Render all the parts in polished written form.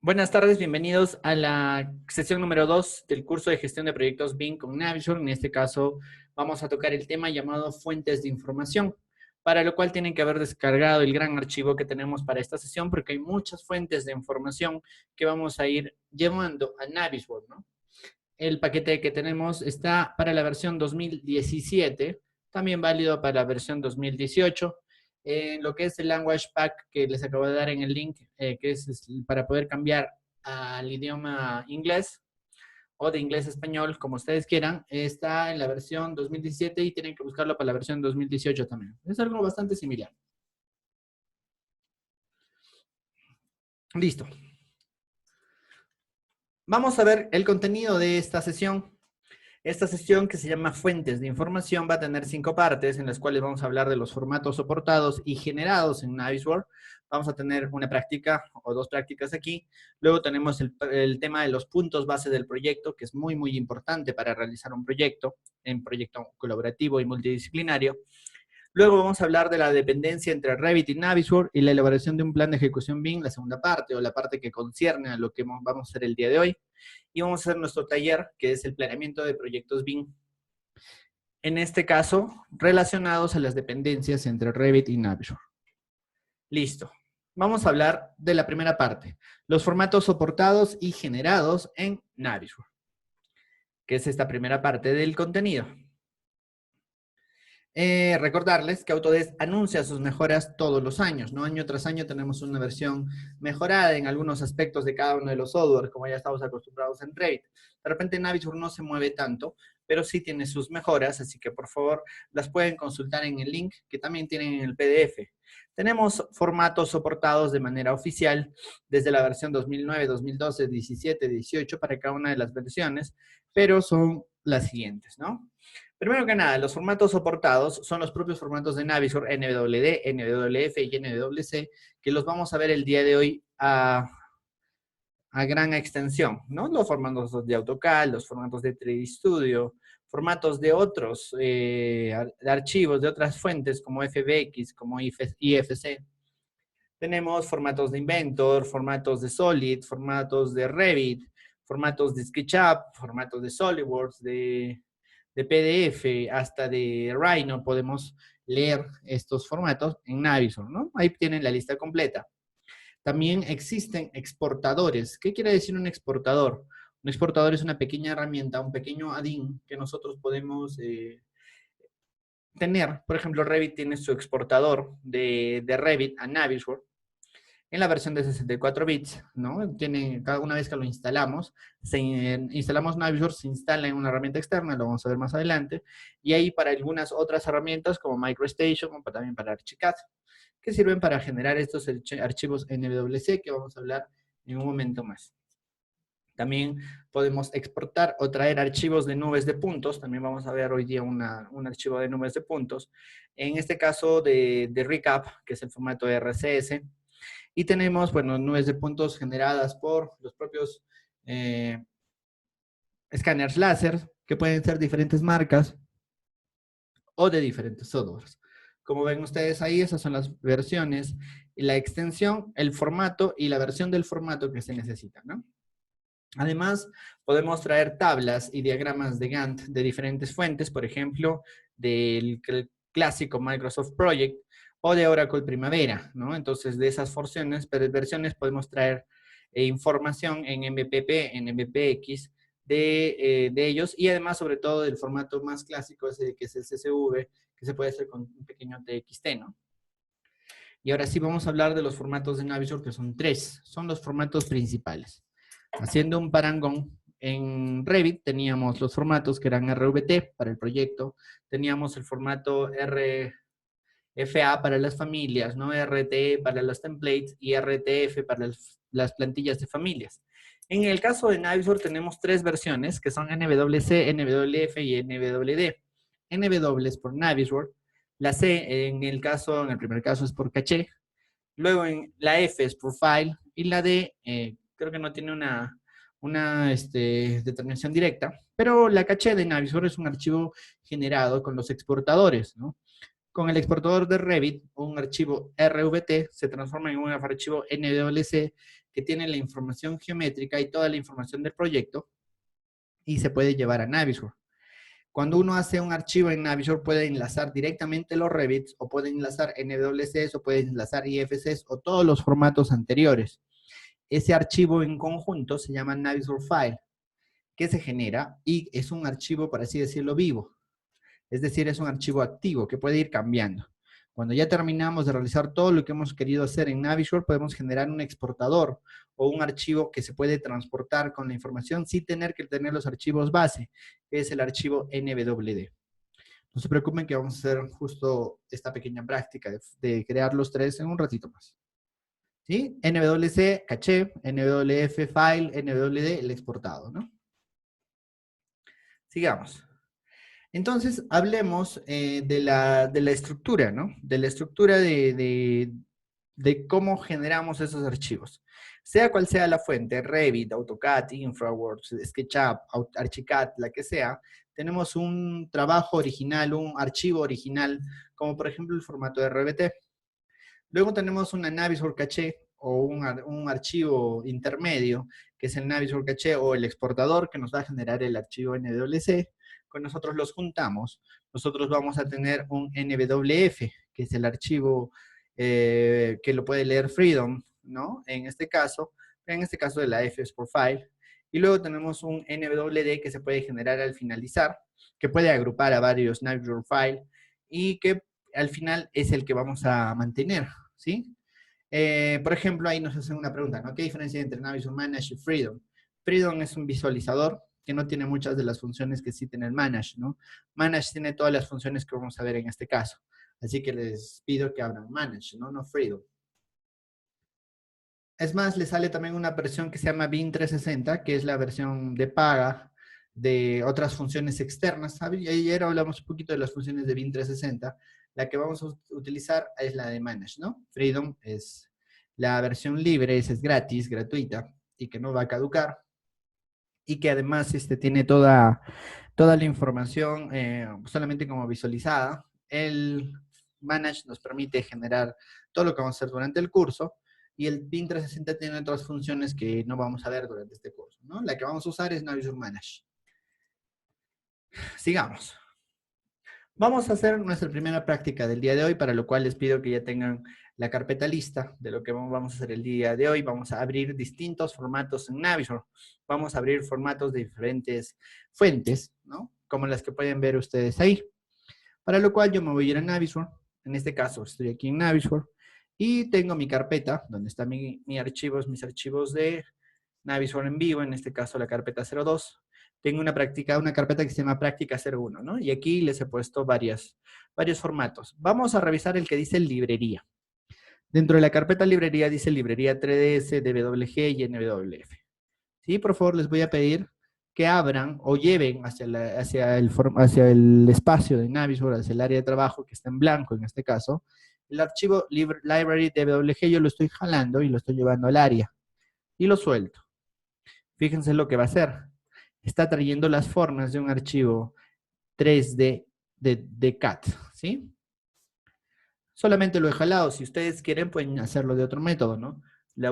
Buenas tardes, bienvenidos a la sesión número 2 del curso de gestión de proyectos BIM con Navisworks. En este caso vamos a tocar el tema llamado fuentes de información, para lo cual tienen que haber descargado el gran archivo que tenemos para esta sesión, porque hay muchas fuentes de información que vamos a ir llevando a Navisworks, ¿no? El paquete que tenemos está para la versión 2017, también válido para la versión 2018. Lo que es el Language Pack que les acabo de dar en el link, que es para poder cambiar al idioma inglés o de inglés a español, como ustedes quieran, está en la versión 2017 y tienen que buscarlo para la versión 2018 también. Es algo bastante similar. Listo. Vamos a ver el contenido de esta sesión. Esta sesión, que se llama Fuentes de Información, va a tener 5 partes en las cuales vamos a hablar de los formatos soportados y generados en Navisworks. Vamos a tener una práctica o 2 prácticas aquí. Luego tenemos el tema de los puntos base del proyecto, que es muy, muy importante para realizar un proyecto colaborativo y multidisciplinario. Luego vamos a hablar de la dependencia entre Revit y Navisworks y la elaboración de un plan de ejecución BIM, la segunda parte, o la parte que concierne a lo que vamos a hacer el día de hoy. Y vamos a hacer nuestro taller, que es el planeamiento de proyectos BIM. En este caso, relacionados a las dependencias entre Revit y Navisworks. Listo. Vamos a hablar de la primera parte, los formatos soportados y generados en Navisworks, que es esta primera parte del contenido. Recordarles que Autodesk anuncia sus mejoras todos los años, ¿no? Año tras año tenemos una versión mejorada en algunos aspectos de cada uno de los software, como ya estamos acostumbrados en Revit. De repente Navisworks no se mueve tanto, pero sí tiene sus mejoras, así que por favor las pueden consultar en el link que también tienen en el PDF. Tenemos formatos soportados de manera oficial desde la versión 2009, 2012, 17, 18 para cada una de las versiones, pero son las siguientes, ¿no? Primero que nada, los formatos soportados son los propios formatos de Navisworks, NWD, NWF y NWC, que los vamos a ver el día de hoy a gran extensión, ¿no? Los formatos de AutoCAD, los formatos de 3D Studio, formatos de otros archivos, de otras fuentes como FBX, como IFC. Tenemos formatos de Inventor, formatos de Solid, formatos de Revit, formatos de SketchUp, formatos de SolidWorks, de PDF, hasta de Rhino. Podemos leer estos formatos en Navisworks, ¿no? Ahí tienen la lista completa. También existen exportadores. ¿Qué quiere decir un exportador? Un exportador es una pequeña herramienta, un pequeño add-in que nosotros podemos tener. Por ejemplo, Revit tiene su exportador de Revit a Navisworks en la versión de 64 bits, ¿no? Tiene, cada una vez que lo instalamos, instalamos Navisworks, se instala en una herramienta externa, lo vamos a ver más adelante, y ahí para algunas otras herramientas como MicroStation, o también para Archicad, que sirven para generar estos archivos NWC que vamos a hablar en un momento más. También podemos exportar o traer archivos de nubes de puntos. También vamos a ver hoy día un archivo de nubes de puntos. En este caso de Recap, que es el formato RCS. Y tenemos, bueno, nubes de puntos generadas por los propios escáneres láser, que pueden ser diferentes marcas o de diferentes softwares. Como ven ustedes ahí, esas son las versiones, la extensión, el formato y la versión del formato que se necesita, ¿no? Además, podemos traer tablas y diagramas de Gantt de diferentes fuentes, por ejemplo, del clásico Microsoft Project o de Oracle Primavera, ¿no? Entonces, de esas versiones podemos traer información en MPP, en MPX de ellos, y además, sobre todo, del formato más clásico, que es el CSV, que se puede hacer con un pequeño TXT, ¿no? Y ahora sí vamos a hablar de los formatos de Navisworks, que son 3, son los formatos principales. Haciendo un parangón, en Revit teníamos los formatos que eran RVT para el proyecto, teníamos el formato RFA para las familias, ¿no? RTE para los templates y RTF para las plantillas de familias. En el caso de Navisworks tenemos 3 versiones que son NWC, NWF y NWD. NW es por Navisworks, la C en el primer caso es por caché, luego la F es por file y la D creo que no tiene una determinación directa, pero la caché de Navisworks es un archivo generado con los exportadores, ¿no? Con el exportador de Revit, un archivo RVT se transforma en un archivo NWC que tiene la información geométrica y toda la información del proyecto y se puede llevar a Navisworks. Cuando uno hace un archivo en Navisworks puede enlazar directamente los Revits o puede enlazar NWCs o puede enlazar IFCs o todos los formatos anteriores. Ese archivo en conjunto se llama Navisworks File, que se genera y es un archivo, por así decirlo, vivo. Es decir, es un archivo activo que puede ir cambiando. Cuando ya terminamos de realizar todo lo que hemos querido hacer en Navisworks, podemos generar un exportador o un archivo que se puede transportar con la información sin tener que tener los archivos base, que es el archivo NWD. No se preocupen que vamos a hacer justo esta pequeña práctica de crear los tres en un ratito más. ¿Sí? NWC, caché, NWF, file, NWD, el exportado, ¿no? Sigamos. Entonces, hablemos de la estructura, ¿no? De la estructura de cómo generamos esos archivos. Sea cual sea la fuente, Revit, AutoCAD, InfraWorks, SketchUp, Archicad, la que sea, tenemos un trabajo original, un archivo original, como por ejemplo el formato de RBT. Luego tenemos una Navisworks Caché o un archivo intermedio, que es el Navisworks Caché o el exportador que nos va a generar el archivo NWC. Cuando nosotros los juntamos, nosotros vamos a tener un NWF, que es el archivo que lo puede leer Freedom, ¿no? En este caso de la F es por file. Y luego tenemos un NWD que se puede generar al finalizar, que puede agrupar a varios Navisworks File y que al final es el que vamos a mantener, ¿sí? Por ejemplo, ahí nos hacen una pregunta, ¿no? ¿Qué diferencia hay entre Navisworks Manage y Freedom? Freedom es un visualizador que no tiene muchas de las funciones que sí tiene el Manage, ¿no? Manage tiene todas las funciones que vamos a ver en este caso. Así que les pido que abran Manage, ¿no? No Freedom. Es más, le sale también una versión que se llama BIM 360, que es la versión de paga de otras funciones externas. Ayer hablamos un poquito de las funciones de BIM 360. La que vamos a utilizar es la de Manage, ¿no? Freedom es la versión libre, es gratis, gratuita, y que no va a caducar. Y que además tiene toda la información solamente como visualizada. El Manage nos permite generar todo lo que vamos a hacer durante el curso. Y el BIM 360 tiene otras funciones que no vamos a ver durante este curso, ¿no? La que vamos a usar es Navisworks Manage. Sigamos. Vamos a hacer nuestra primera práctica del día de hoy, para lo cual les pido que ya tengan la carpeta lista de lo que vamos a hacer el día de hoy. Vamos a abrir distintos formatos en Navisworks. Vamos a abrir formatos de diferentes fuentes, ¿no? Como las que pueden ver ustedes ahí. Para lo cual yo me voy a ir a Navisworks. En este caso estoy aquí en Navisworks. Y tengo mi carpeta, donde están mis archivos de Navisworks en vivo, en este caso la carpeta 02. Tengo una carpeta que se llama práctica 01, ¿no? Y aquí les he puesto varios formatos. Vamos a revisar el que dice librería. Dentro de la carpeta librería dice librería 3ds, DWG y NWF. Sí, por favor, les voy a pedir que abran o lleven hacia el espacio de Navisworks, hacia el área de trabajo que está en blanco en este caso, el archivo library DWG. Yo lo estoy jalando y lo estoy llevando al área y lo suelto. Fíjense lo que va a hacer. Está trayendo las formas de un archivo 3D de CAD, ¿sí? Solamente lo he jalado. Si ustedes quieren, pueden hacerlo de otro método, ¿no?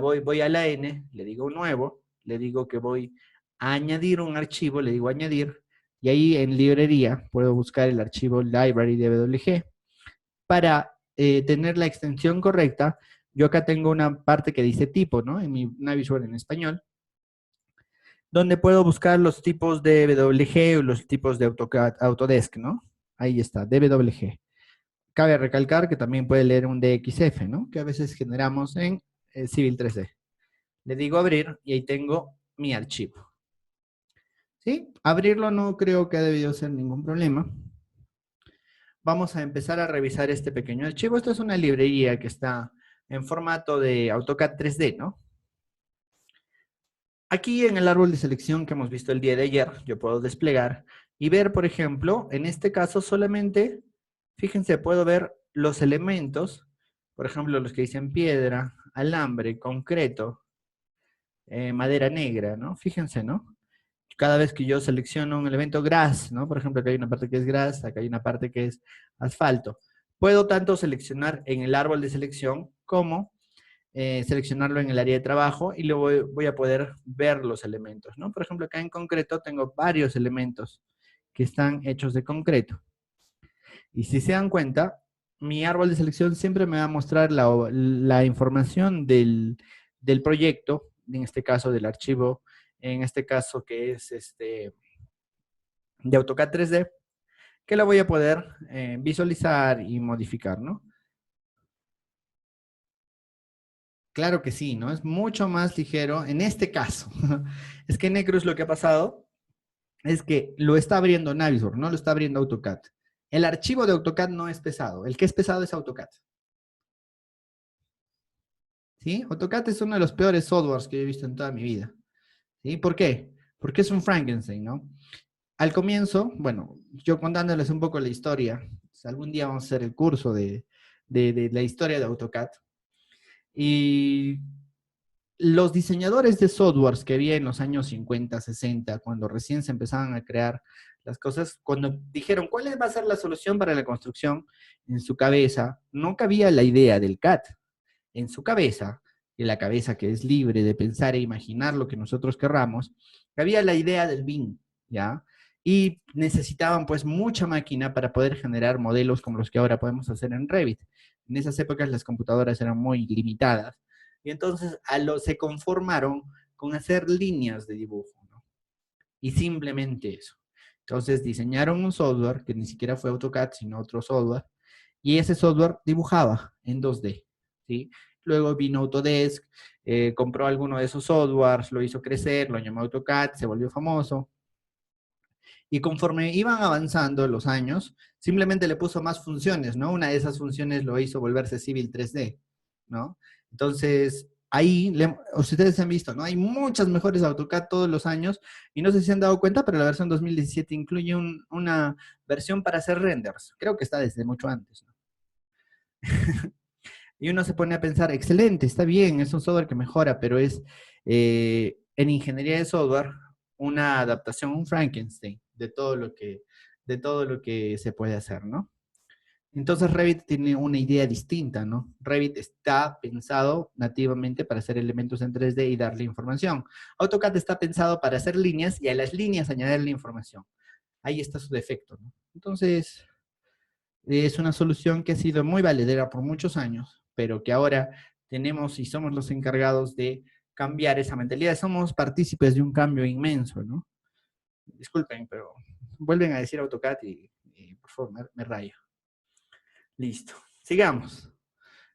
Voy a la N, le digo nuevo, le digo que voy a añadir un archivo, le digo añadir, y ahí en librería puedo buscar el archivo library DWG. Para tener la extensión correcta, yo acá tengo una parte que dice tipo, ¿no? En mi Navisworks en español, donde puedo buscar los tipos de WG o los tipos de Autodesk, ¿no? Ahí está, DWG. Cabe recalcar que también puede leer un DXF, ¿no? Que a veces generamos en Civil 3D. Le digo abrir y ahí tengo mi archivo. ¿Sí? Abrirlo no creo que ha debido ser ningún problema. Vamos a empezar a revisar este pequeño archivo. Esta es una librería que está en formato de AutoCAD 3D, ¿no? Aquí en el árbol de selección que hemos visto el día de ayer, yo puedo desplegar y ver, por ejemplo, en este caso solamente, fíjense, puedo ver los elementos, por ejemplo, los que dicen piedra, alambre, concreto, madera negra, ¿no? Fíjense, ¿no? Cada vez que yo selecciono un elemento grass, ¿no? Por ejemplo, acá hay una parte que es grass, acá hay una parte que es asfalto. Puedo tanto seleccionar en el árbol de selección como seleccionarlo en el área de trabajo y luego voy a poder ver los elementos, ¿no? Por ejemplo, acá en concreto tengo varios elementos que están hechos de concreto. Y si se dan cuenta, mi árbol de selección siempre me va a mostrar la información del proyecto, en este caso del archivo, en este caso que es de AutoCAD 3D, que la voy a poder visualizar y modificar, ¿no? Claro que sí, ¿no? Es mucho más ligero en este caso. Es que Necruz lo que ha pasado es que lo está abriendo Navisworks, no lo está abriendo AutoCAD. El archivo de AutoCAD no es pesado, el que es pesado es AutoCAD. ¿Sí? AutoCAD es uno de los peores softwares que he visto en toda mi vida. ¿Sí? ¿Por qué? Porque es un Frankenstein, ¿no? Al comienzo, bueno, yo contándoles un poco la historia, pues algún día vamos a hacer el curso de la historia de AutoCAD, y los diseñadores de softwares que había en los años 50, 60, cuando recién se empezaban a crear las cosas, cuando dijeron cuál va a ser la solución para la construcción, en su cabeza no cabía la idea del CAD. En su cabeza, y la cabeza que es libre de pensar e imaginar lo que nosotros querramos, cabía la idea del BIM, ¿ya? Y necesitaban pues mucha máquina para poder generar modelos como los que ahora podemos hacer en Revit. En esas épocas las computadoras eran muy limitadas y entonces se conformaron con hacer líneas de dibujo, ¿no? Y simplemente eso. Entonces diseñaron un software que ni siquiera fue AutoCAD, sino otro software, y ese software dibujaba en 2D, ¿sí? Luego vino Autodesk, compró alguno de esos softwares, lo hizo crecer, lo llamó AutoCAD, se volvió famoso. Y conforme iban avanzando los años, simplemente le puso más funciones, ¿no? Una de esas funciones lo hizo volverse Civil 3D, ¿no? Entonces, ahí, ustedes han visto, ¿no? Hay muchas mejores AutoCAD todos los años, y no sé si se han dado cuenta, pero la versión 2017 incluye una versión para hacer renders. Creo que está desde mucho antes, ¿no? Y uno se pone a pensar, excelente, está bien, es un software que mejora, pero es en ingeniería de software una adaptación, un Frankenstein de todo lo que se puede hacer, ¿no? Entonces Revit tiene una idea distinta, ¿no? Revit está pensado nativamente para hacer elementos en 3D y darle información. AutoCAD está pensado para hacer líneas y a las líneas añadirle información. Ahí está su defecto, ¿no? Entonces, es una solución que ha sido muy valedera por muchos años, pero que ahora tenemos y somos los encargados de cambiar esa mentalidad. Somos partícipes de un cambio inmenso, ¿no? Disculpen, pero vuelven a decir AutoCAD y por favor, me rayo. Listo. Sigamos.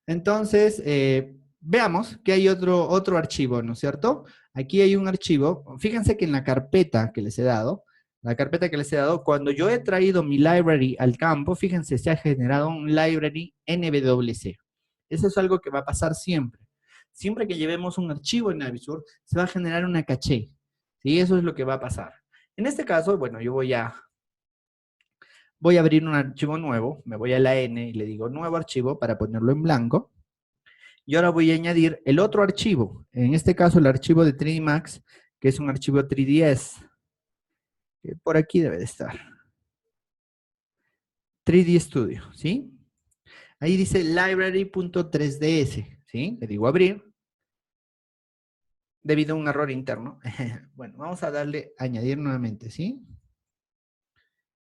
Entonces, veamos que hay otro archivo, ¿no es cierto? Aquí hay un archivo. Fíjense que en la carpeta que les he dado, cuando yo he traído mi library al campo, fíjense, se ha generado un library NWC. Eso es algo que va a pasar siempre. Siempre que llevemos un archivo en Navisworks, se va a generar una caché. ¿Sí? Eso es lo que va a pasar. En este caso, bueno, yo voy a abrir un archivo nuevo, me voy a la N y le digo nuevo archivo para ponerlo en blanco. Y ahora voy a añadir el otro archivo, en este caso el archivo de 3D Max, que es un archivo 3ds, que por aquí debe de estar. 3D Studio, ¿sí? Ahí dice library.3ds, ¿sí? Le digo abrir, debido a un error interno. Bueno, vamos a darle añadir nuevamente, ¿sí?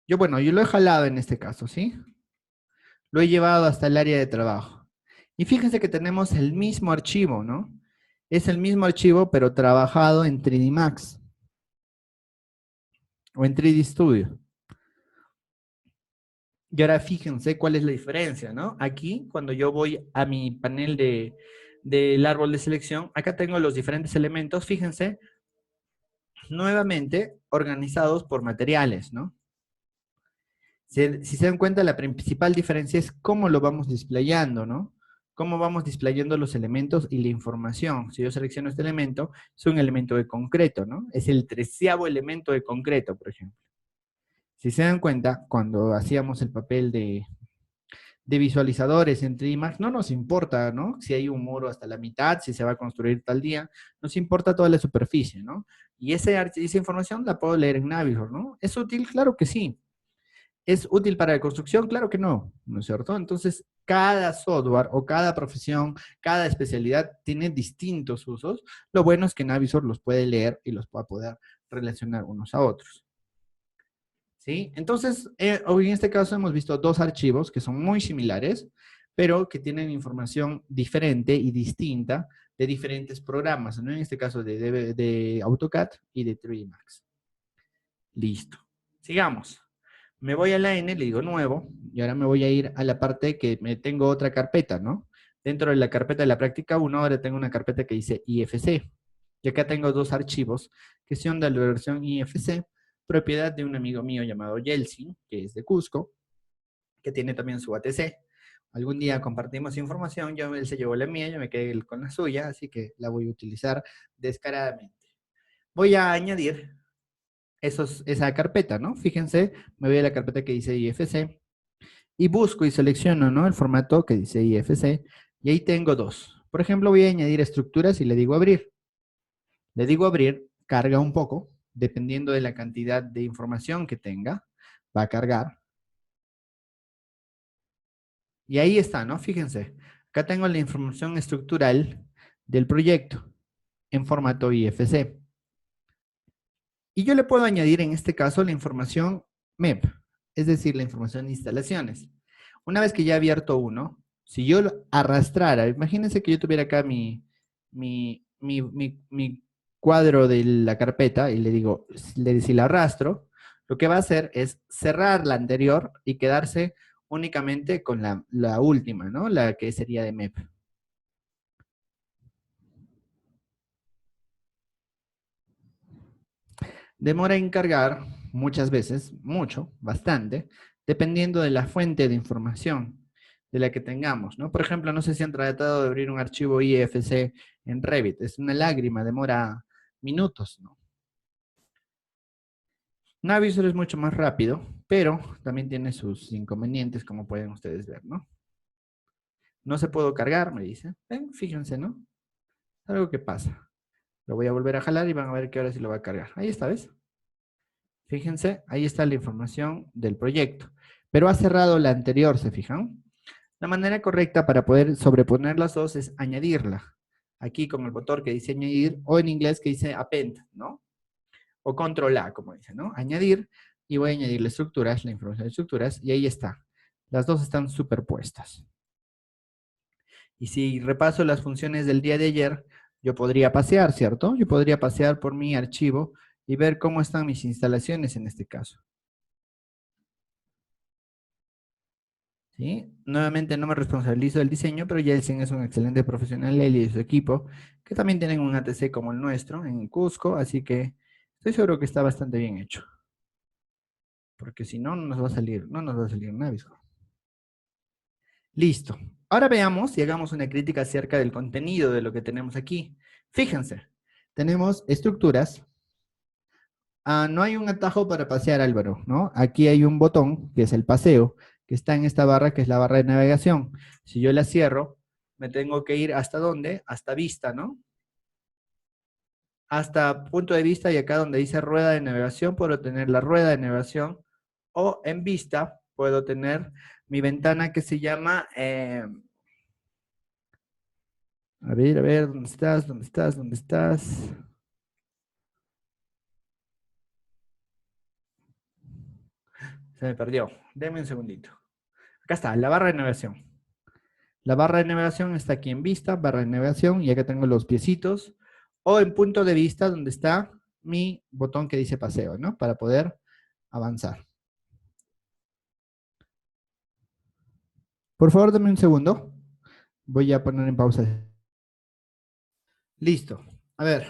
Yo lo he jalado en este caso, ¿sí? Lo he llevado hasta el área de trabajo. Y fíjense que tenemos el mismo archivo, ¿no? Es el mismo archivo, pero trabajado en 3D Max o en 3D Studio. Y ahora fíjense cuál es la diferencia, ¿no? Aquí, cuando yo voy a mi panel del árbol de selección, acá tengo los diferentes elementos, fíjense, nuevamente organizados por materiales, ¿no? Si se dan cuenta, la principal diferencia es cómo lo vamos displayando, ¿no? Cómo vamos displayando los elementos y la información. Si yo selecciono este elemento, es un elemento de concreto, ¿no? Es el 13º elemento de concreto, por ejemplo. Si se dan cuenta, cuando hacíamos el papel de visualizadores en 3D Max, no nos importa, ¿no? Si hay un muro hasta la mitad, si se va a construir tal día, nos importa toda la superficie, ¿no? Y esa información la puedo leer en Navisworks, ¿no? ¿Es útil? Claro que sí. ¿Es útil para la construcción? Claro que no, ¿no es cierto? Entonces, cada software o cada profesión, cada especialidad tiene distintos usos. Lo bueno es que Navisworks los puede leer y los va a poder relacionar unos a otros. ¿Sí? Entonces, hoy en este caso hemos visto dos archivos que son muy similares, pero que tienen información diferente y distinta de diferentes programas, ¿no? En este caso de AutoCAD y de 3D Max. Listo. Sigamos. Me voy a la N, le digo nuevo, y ahora me voy a ir a la parte que me tengo otra carpeta, ¿no? Dentro de la carpeta de la práctica 1, ahora tengo una carpeta que dice IFC. Y acá tengo dos archivos que son de la versión IFC, propiedad de un amigo mío llamado Yeltsin, que es de Cusco, que tiene también su ATC. Algún día compartimos información, él se llevó la mía, yo me quedé con la suya, así que la voy a utilizar descaradamente. Voy a añadir esa carpeta, ¿no? Fíjense, me voy a la carpeta que dice IFC y busco y selecciono, ¿no? El formato que dice IFC y ahí tengo dos. Por ejemplo, voy a añadir estructuras y le digo abrir. Le digo abrir, carga un poco, dependiendo de la cantidad de información que tenga, va a cargar. Y ahí está, ¿no? Fíjense, acá tengo la información estructural del proyecto en formato IFC. Y yo le puedo añadir en este caso la información MEP, es decir, la información de instalaciones. Una vez que ya he abierto uno, si yo lo arrastrara, imagínense que yo tuviera acá mi cuadro de la carpeta y le digo, si la arrastro, lo que va a hacer es cerrar la anterior y quedarse únicamente con la última, ¿no? La que sería de MEP. Demora en cargar muchas veces, mucho, bastante, dependiendo de la fuente de información de la que tengamos, ¿no? Por ejemplo, no sé si han tratado de abrir un archivo IFC en Revit, es una lágrima, demora minutos, ¿no? Navisworks es mucho más rápido, pero también tiene sus inconvenientes, como pueden ustedes ver, ¿no? No se puede cargar, me dice. Ven, fíjense, ¿no? Algo que pasa. Lo voy a volver a jalar y van a ver que ahora sí lo va a cargar. Ahí está, ¿ves? Fíjense, ahí está la información del proyecto. Pero ha cerrado la anterior, ¿se fijan? La manera correcta para poder sobreponer las dos es añadirla. Aquí con el botón que dice añadir, o en inglés que dice append, ¿no? O control A, como dice, ¿no? Añadir, y voy a añadirle estructuras, la información de estructuras, y ahí está. Las dos están superpuestas. Y si repaso las funciones del día de ayer, yo podría pasear, ¿cierto? Yo podría pasear por mi archivo y ver cómo están mis instalaciones en este caso. ¿Sí? Nuevamente no me responsabilizo del diseño, pero Yeltsin es un excelente profesional, él y su equipo, que también tienen un ATC como el nuestro en Cusco, así que estoy seguro que está bastante bien hecho. Porque si no, no nos va a salir, no nos va a salir Navisworks. Listo. Ahora veamos y hagamos una crítica acerca del contenido de lo que tenemos aquí. Fíjense, tenemos estructuras. No hay un atajo para pasear, Álvaro, ¿no? Aquí hay un botón, que es el paseo, que está en esta barra, que es la barra de navegación. Si yo la cierro, me tengo que ir ¿hasta dónde? Hasta vista, ¿no? Hasta punto de vista, y acá donde dice rueda de navegación, puedo tener la rueda de navegación, o en vista, puedo tener mi ventana que se llama... a ver, ¿dónde estás? ¿Dónde estás? ¿Dónde estás? Se me perdió. Deme un segundito. Acá está, la barra de navegación. La barra de navegación está aquí en vista, barra de navegación, y acá tengo los piecitos, o en punto de vista donde está mi botón que dice paseo, ¿no? Para poder avanzar. Por favor, dame un segundo. Voy a poner en pausa. Listo. A ver.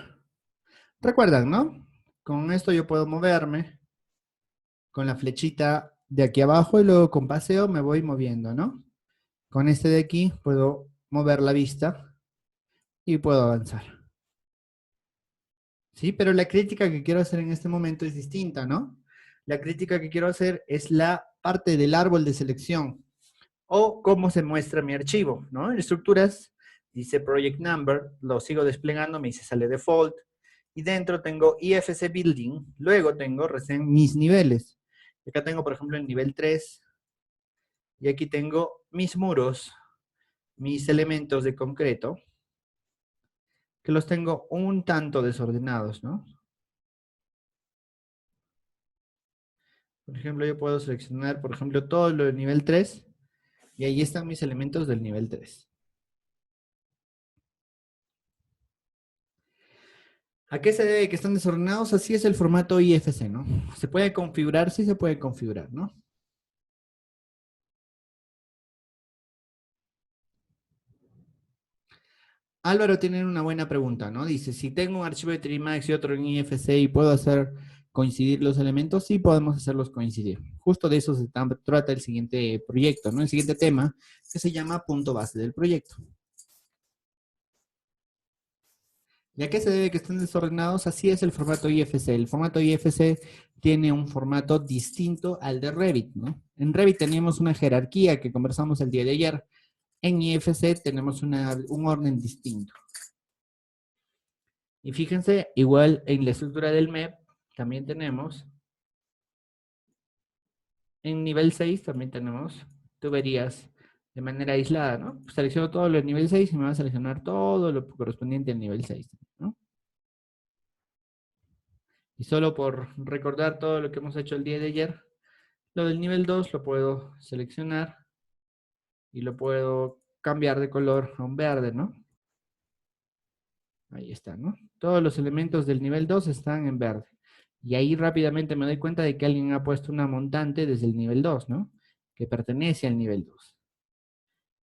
Recuerdan, ¿no? Con esto yo puedo moverme con la flechita de aquí abajo y luego con paseo me voy moviendo, ¿no? Con este de aquí puedo mover la vista y puedo avanzar. ¿Sí? Pero la crítica que quiero hacer en este momento es distinta, ¿no? La crítica que quiero hacer es la parte del árbol de selección o cómo se muestra mi archivo, ¿no? En estructuras dice project number, lo sigo desplegando, me dice sale default y dentro tengo IFC building, luego tengo recién mis niveles Acá tengo, por ejemplo, el nivel 3. Y aquí tengo mis muros, mis elementos de concreto, que los tengo un tanto desordenados, ¿no? Por ejemplo, yo puedo seleccionar, por ejemplo, todo lo del nivel 3 y ahí están mis elementos del nivel 3. ¿A qué se debe que están desordenados? Así es el formato IFC, ¿no? ¿Se puede configurar? Sí se puede configurar, ¿no? Álvaro tiene una buena pregunta, ¿no? Dice, si tengo un archivo de Trimax y otro en IFC y puedo hacer coincidir los elementos, sí podemos hacerlos coincidir. Justo de eso se trata el siguiente proyecto, ¿no? El siguiente tema que se llama punto base del proyecto. ¿Y a qué se debe que estén desordenados? Así es el formato IFC. El formato IFC tiene un formato distinto al de Revit, ¿no? En Revit teníamos una jerarquía que conversamos el día de ayer. En IFC tenemos un orden distinto. Y fíjense, igual en la estructura del MEP también tenemos, en nivel 6 también tenemos tuberías de manera aislada, ¿no? Selecciono todo lo del nivel 6 y me va a seleccionar todo lo correspondiente al nivel 6, ¿no? Y solo por recordar todo lo que hemos hecho el día de ayer, lo del nivel 2 lo puedo seleccionar y lo puedo cambiar de color a un verde, ¿no? Ahí está, ¿no? Todos los elementos del nivel 2 están en verde. Y ahí rápidamente me doy cuenta de que alguien ha puesto una montante desde el nivel 2, ¿no? Que pertenece al nivel 2,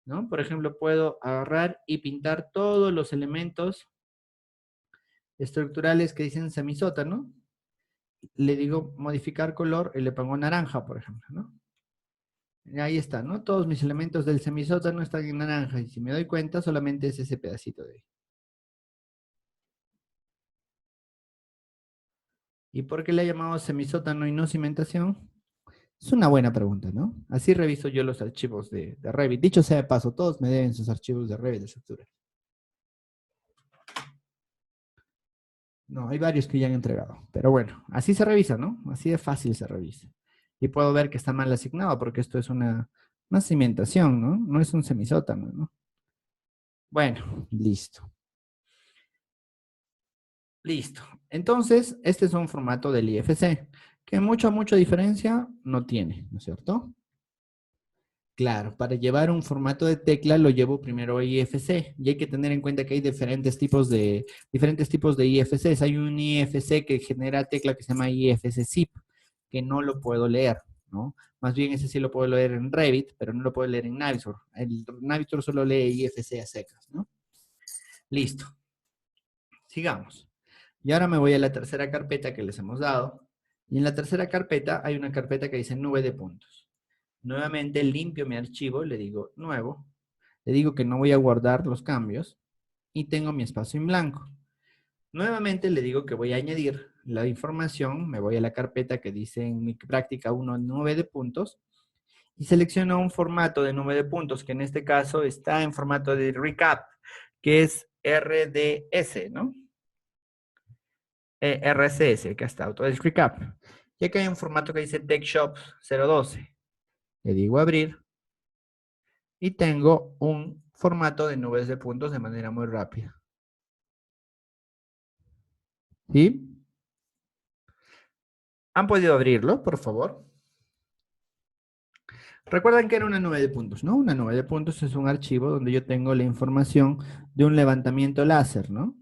¿no? Por ejemplo, puedo agarrar y pintar todos los elementos estructurales que dicen semisótano. Le digo modificar color y le pongo naranja, por ejemplo, ¿no? Y ahí está, ¿no? Todos mis elementos del semisótano están en naranja. Y si me doy cuenta, solamente es ese pedacito de ahí. ¿Y por qué le he llamado semisótano y no cimentación? Es una buena pregunta, ¿no? Así reviso yo los archivos de Revit. Dicho sea de paso, todos me deben sus archivos de Revit de estructura. No, hay varios que ya han entregado. Pero bueno, así se revisa, ¿no? Así de fácil se revisa. Y puedo ver que está mal asignado porque esto es una cimentación, ¿no? No es un semisótano, ¿no? Bueno, listo. Listo. Entonces, este es un formato del IFC, que mucha diferencia no tiene, ¿no es cierto? Claro, para llevar un formato de tecla lo llevo primero a IFC y hay que tener en cuenta que hay diferentes tipos de IFCs. Hay un IFC que genera tecla que se llama IFC zip, que no lo puedo leer, ¿no? Más bien ese sí lo puedo leer en Revit, pero no lo puedo leer en Navisworks. El Navisworks solo lee IFC a secas, ¿no? Listo, sigamos. Y ahora me voy a la tercera carpeta que les hemos dado. Y en la tercera carpeta hay una carpeta que dice nube de puntos. Nuevamente limpio mi archivo, le digo nuevo, le digo que no voy a guardar los cambios y tengo mi espacio en blanco. Nuevamente le digo que voy a añadir la información, me voy a la carpeta que dice en mi práctica 1 nube de puntos y selecciono un formato de nube de puntos que en este caso está en formato de recap, que es RDS, ¿no? RCS, acá está, Autodesk Recap. Y acá hay un formato que dice TechShop 012. Le digo abrir y tengo un formato de nubes de puntos de manera muy rápida. ¿Sí? ¿Han podido abrirlo, por favor? Recuerdan que era una nube de puntos, ¿no? Una nube de puntos es un archivo donde yo tengo la información de un levantamiento láser, ¿no?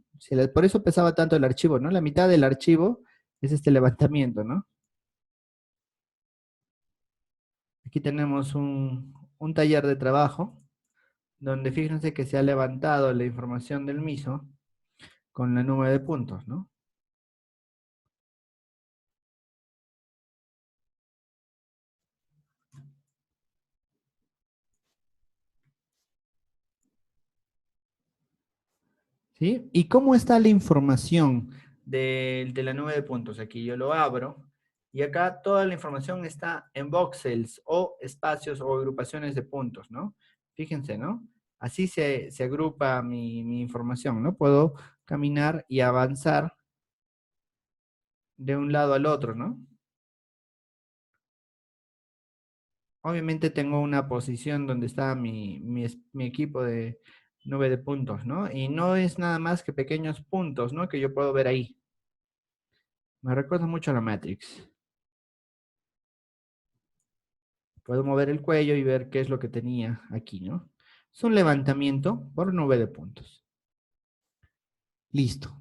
Por eso pesaba tanto el archivo, ¿no? La mitad del archivo es este levantamiento, ¿no? Aquí tenemos un taller de trabajo donde fíjense que se ha levantado la información del MISO con la nube de puntos, ¿no? ¿Sí? ¿Y cómo está la información de la nube de puntos? Aquí yo lo abro y acá toda la información está en voxels o espacios o agrupaciones de puntos, ¿no? Fíjense, ¿no? Así se agrupa mi información, ¿no? Puedo caminar y avanzar de un lado al otro, ¿no? obviamente tengo una posición donde está mi equipo de nube de puntos, ¿no? Y no es nada más que pequeños puntos, ¿no? Que yo puedo ver ahí. Me recuerda mucho a la Matrix. Puedo mover el cuello y ver qué es lo que tenía aquí, ¿no? Es un levantamiento por nube de puntos. Listo.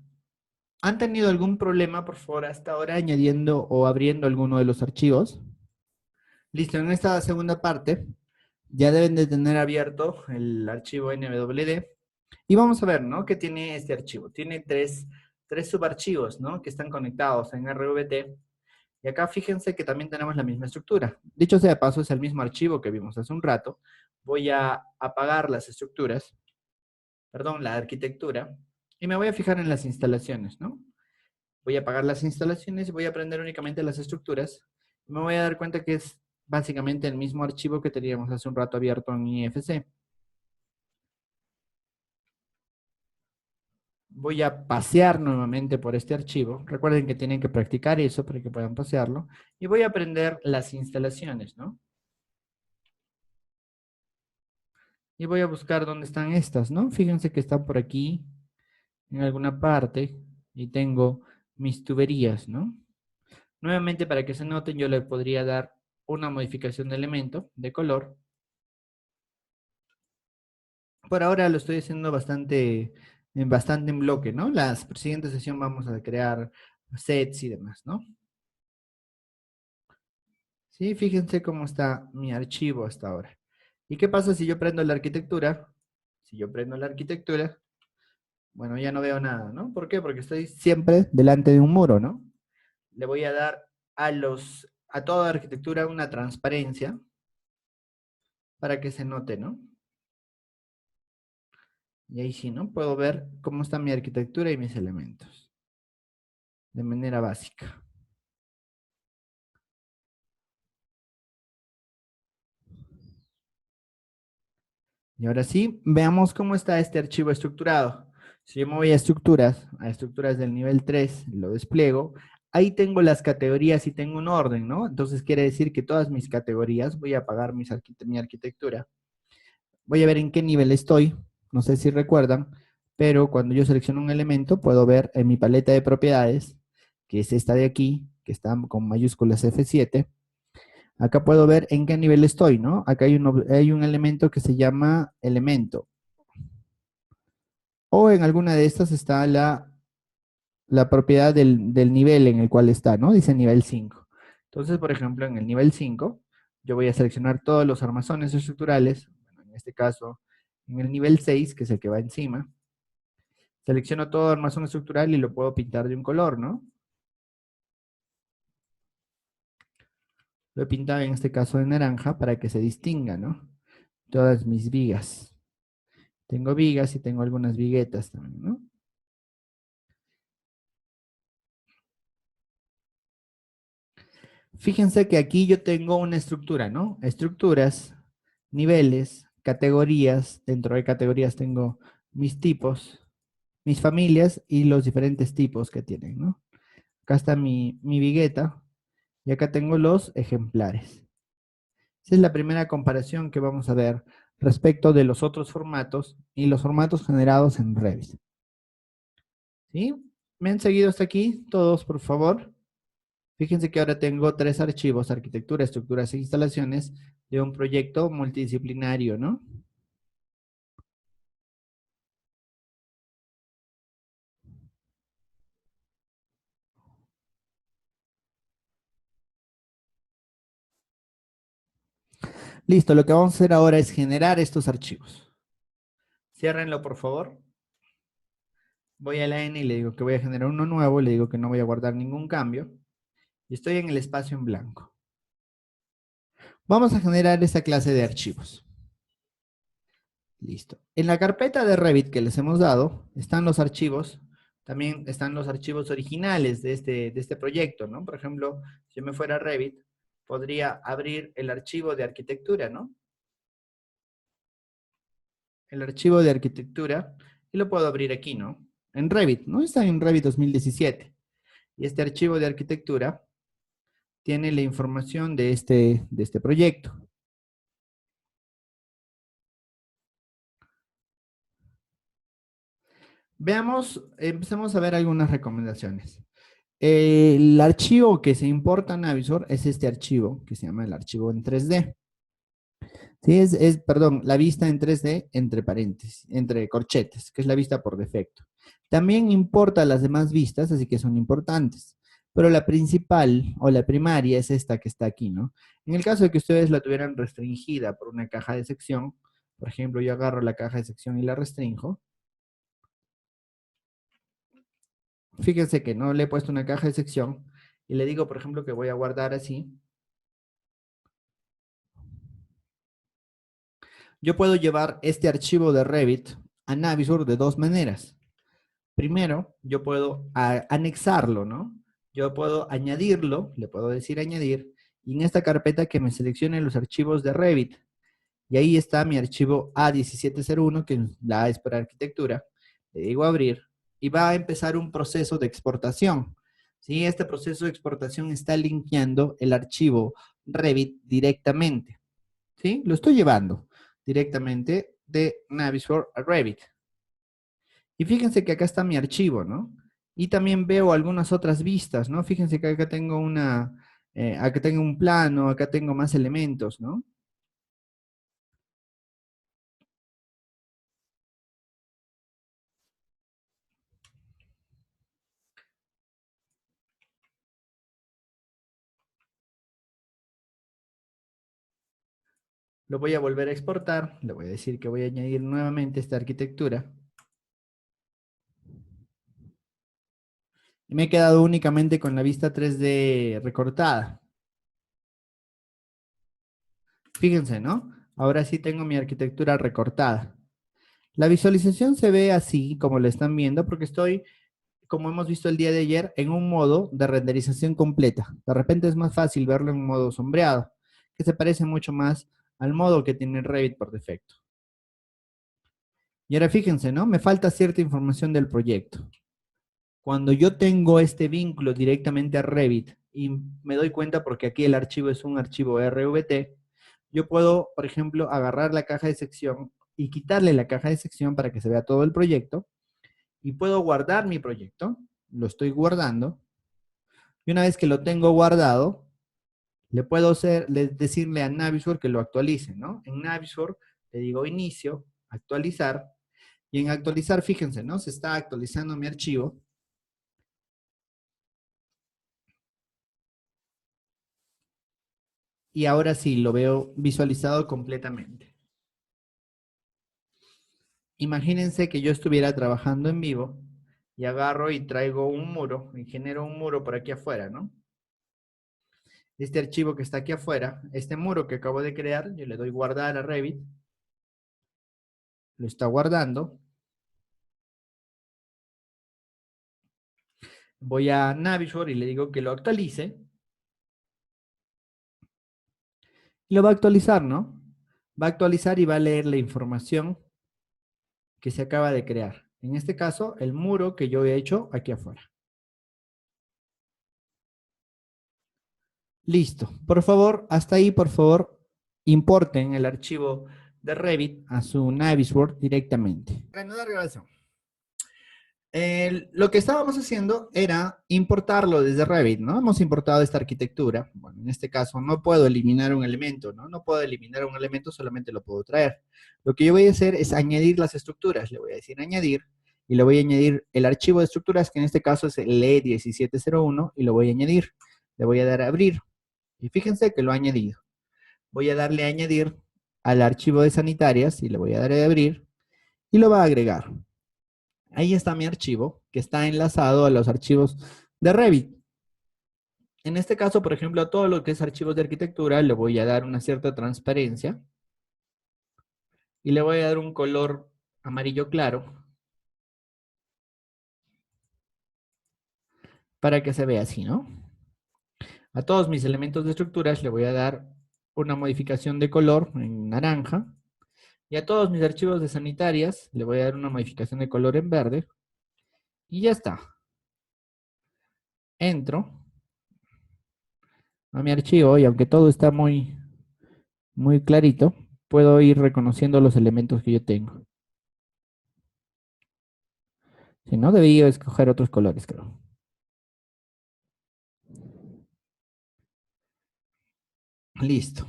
¿Han tenido algún problema, por favor, hasta ahora añadiendo o abriendo alguno de los archivos? Listo, en esta segunda parte ya deben de tener abierto el archivo NWD y vamos a ver, ¿no? ¿Qué tiene este archivo? Tiene tres subarchivos, ¿no? Que están conectados en RVT y acá fíjense que también tenemos la misma estructura. Dicho sea de paso, es el mismo archivo que vimos hace un rato. Voy a apagar las estructuras, perdón, la arquitectura y me voy a fijar en las instalaciones, ¿no? Voy a apagar las instalaciones y voy a aprender únicamente las estructuras. Me voy a dar cuenta que es básicamente el mismo archivo que teníamos hace un rato abierto en IFC. Voy a pasear nuevamente por este archivo. Recuerden que tienen que practicar eso para que puedan pasearlo. Y voy a aprender las instalaciones, ¿no? Y voy a buscar dónde están estas, ¿no? Fíjense que están por aquí, en alguna parte, y tengo mis tuberías, ¿no? Nuevamente, para que se noten, yo le podría dar una modificación de elemento, de color. Por ahora lo estoy haciendo bastante en bloque, ¿no? La siguiente sesión vamos a crear sets y demás, ¿no? Sí, fíjense cómo está mi archivo hasta ahora. ¿Y qué pasa si yo prendo la arquitectura? Si yo prendo la arquitectura, bueno, ya no veo nada, ¿no? ¿Por qué? Porque estoy siempre delante de un muro, ¿no? Le voy a dar a toda arquitectura una transparencia para que se note, ¿no? Y ahí sí, ¿no? Puedo ver cómo está mi arquitectura y mis elementos de manera básica. Y ahora sí, veamos cómo está este archivo estructurado. Si yo me voy a estructuras del nivel 3, lo despliego, ahí tengo las categorías y tengo un orden, ¿no? Entonces quiere decir que todas mis categorías, voy a apagar mi arquitectura, voy a ver en qué nivel estoy, no sé si recuerdan, pero cuando yo selecciono un elemento, puedo ver en mi paleta de propiedades, que es esta de aquí, que está con mayúsculas F7, acá puedo ver en qué nivel estoy, ¿no? Acá hay un elemento que se llama elemento. O en alguna de estas está la propiedad del nivel en el cual está, ¿no? Dice nivel 5. Entonces, por ejemplo, en el nivel 5, yo voy a seleccionar todos los armazones estructurales, bueno, en este caso, en el nivel 6, que es el que va encima, selecciono todo armazón estructural y lo puedo pintar de un color, ¿no? Lo he pintado en este caso de naranja para que se distinga, ¿no? Todas mis vigas. Tengo vigas y tengo algunas viguetas también, ¿no? Fíjense que aquí yo tengo una estructura, ¿no? Estructuras, niveles, categorías. Dentro de categorías tengo mis tipos, mis familias y los diferentes tipos que tienen, ¿no? Acá está mi vigueta y acá tengo los ejemplares. Esa es la primera comparación que vamos a ver respecto de los otros formatos y los formatos generados en Revit. ¿Sí? ¿Me han seguido hasta aquí? Todos, por favor. Fíjense que ahora tengo tres archivos, arquitectura, estructuras e instalaciones, de un proyecto multidisciplinario, ¿no? Listo, lo que vamos a hacer ahora es generar estos archivos. Ciérrenlo, por favor. Voy a la N y le digo que voy a generar uno nuevo, le digo que no voy a guardar ningún cambio. Y estoy en el espacio en blanco. Vamos a generar esta clase de archivos. Listo. En la carpeta de Revit que les hemos dado, están los archivos, también están los archivos originales de este proyecto, ¿no? Por ejemplo, si yo me fuera a Revit, podría abrir el archivo de arquitectura, ¿no? El archivo de arquitectura, y lo puedo abrir aquí, ¿no? En Revit, ¿no? Está en Revit 2017. Y este archivo de arquitectura tiene la información de este proyecto. Veamos, empecemos a ver algunas recomendaciones. El archivo que se importa a Navisworks es este archivo, que se llama el archivo en 3D. Sí, perdón, la vista en 3D entre paréntesis, entre corchetes, que es la vista por defecto. También importa las demás vistas, así que son importantes. Pero la principal o la primaria es esta que está aquí, ¿no? En el caso de que ustedes la tuvieran restringida por una caja de sección, por ejemplo, yo agarro la caja de sección y la restringo. Fíjense que no le he puesto una caja de sección y le digo, por ejemplo, que voy a guardar así. Yo puedo llevar este archivo de Revit a Navisworks de dos maneras. Primero, yo puedo anexarlo, ¿no? Yo puedo añadirlo, le puedo decir añadir, y en esta carpeta que me seleccione los archivos de Revit. Y ahí está mi archivo A1701, que la A es para arquitectura. Le digo abrir y va a empezar un proceso de exportación. ¿Sí? Este proceso de exportación está linkeando el archivo Revit directamente. ¿Sí? Lo estoy llevando directamente de Navisworks a Revit. Y fíjense que acá está mi archivo, ¿no? Y también veo algunas otras vistas, ¿no? Fíjense que acá tengo acá tengo un plano, acá tengo más elementos, ¿no? Lo voy a volver a exportar, le voy a decir que voy a añadir nuevamente esta arquitectura. Y me he quedado únicamente con la vista 3D recortada. Fíjense, ¿no? Ahora sí tengo mi arquitectura recortada. La visualización se ve así, como lo están viendo, porque estoy, como hemos visto el día de ayer, en un modo de renderización completa. De repente es más fácil verlo en un modo sombreado, que se parece mucho más al modo que tiene Revit por defecto. Y ahora fíjense, ¿no? Me falta cierta información del proyecto. Cuando yo tengo este vínculo directamente a Revit y me doy cuenta porque aquí el archivo es un archivo RVT, yo puedo, por ejemplo, agarrar la caja de sección y quitarle la caja de sección para que se vea todo el proyecto y puedo guardar mi proyecto, lo estoy guardando y una vez que lo tengo guardado, le puedo decirle a Navisworks que lo actualice, ¿no? En Navisworks le digo inicio, actualizar y en actualizar, fíjense, ¿no? Se está actualizando mi archivo. Y ahora sí, lo veo visualizado completamente. Imagínense que yo estuviera trabajando en vivo y agarro y traigo un muro y genero un muro por aquí afuera, ¿no? Este archivo que está aquí afuera, este muro que acabo de crear, yo le doy guardar a Revit, lo está guardando. Voy a Navisworks y le digo que lo actualice. Y lo va a actualizar, ¿no? Va a actualizar y va a leer la información que se acaba de crear. En este caso, el muro que yo he hecho aquí afuera. Listo. Por favor, hasta ahí, por favor, importen el archivo de Revit a su Navisworks directamente. Reanudar grabación. Lo que estábamos haciendo era importarlo desde Revit, ¿no? Hemos importado esta arquitectura. Bueno, en este caso no puedo eliminar un elemento, ¿no? No puedo eliminar un elemento, solamente lo puedo traer. Lo que yo voy a hacer es añadir las estructuras. Le voy a decir añadir y le voy a añadir el archivo de estructuras, que en este caso es el E1701, y lo voy a añadir. Le voy a dar a abrir. Y fíjense que lo ha añadido. Voy a darle a añadir al archivo de sanitarias y le voy a dar a abrir y lo va a agregar. Ahí está mi archivo que está enlazado a los archivos de Revit. En este caso, por ejemplo, a todo lo que es archivos de arquitectura le voy a dar una cierta transparencia y le voy a dar un color amarillo claro para que se vea así, ¿no? A todos mis elementos de estructuras le voy a dar una modificación de color en naranja y a todos mis archivos de sanitarias le voy a dar una modificación de color en verde y ya está. Entro a mi archivo y aunque todo está muy clarito, puedo ir reconociendo los elementos que yo tengo. Si no, debía escoger otros colores, creo. Listo.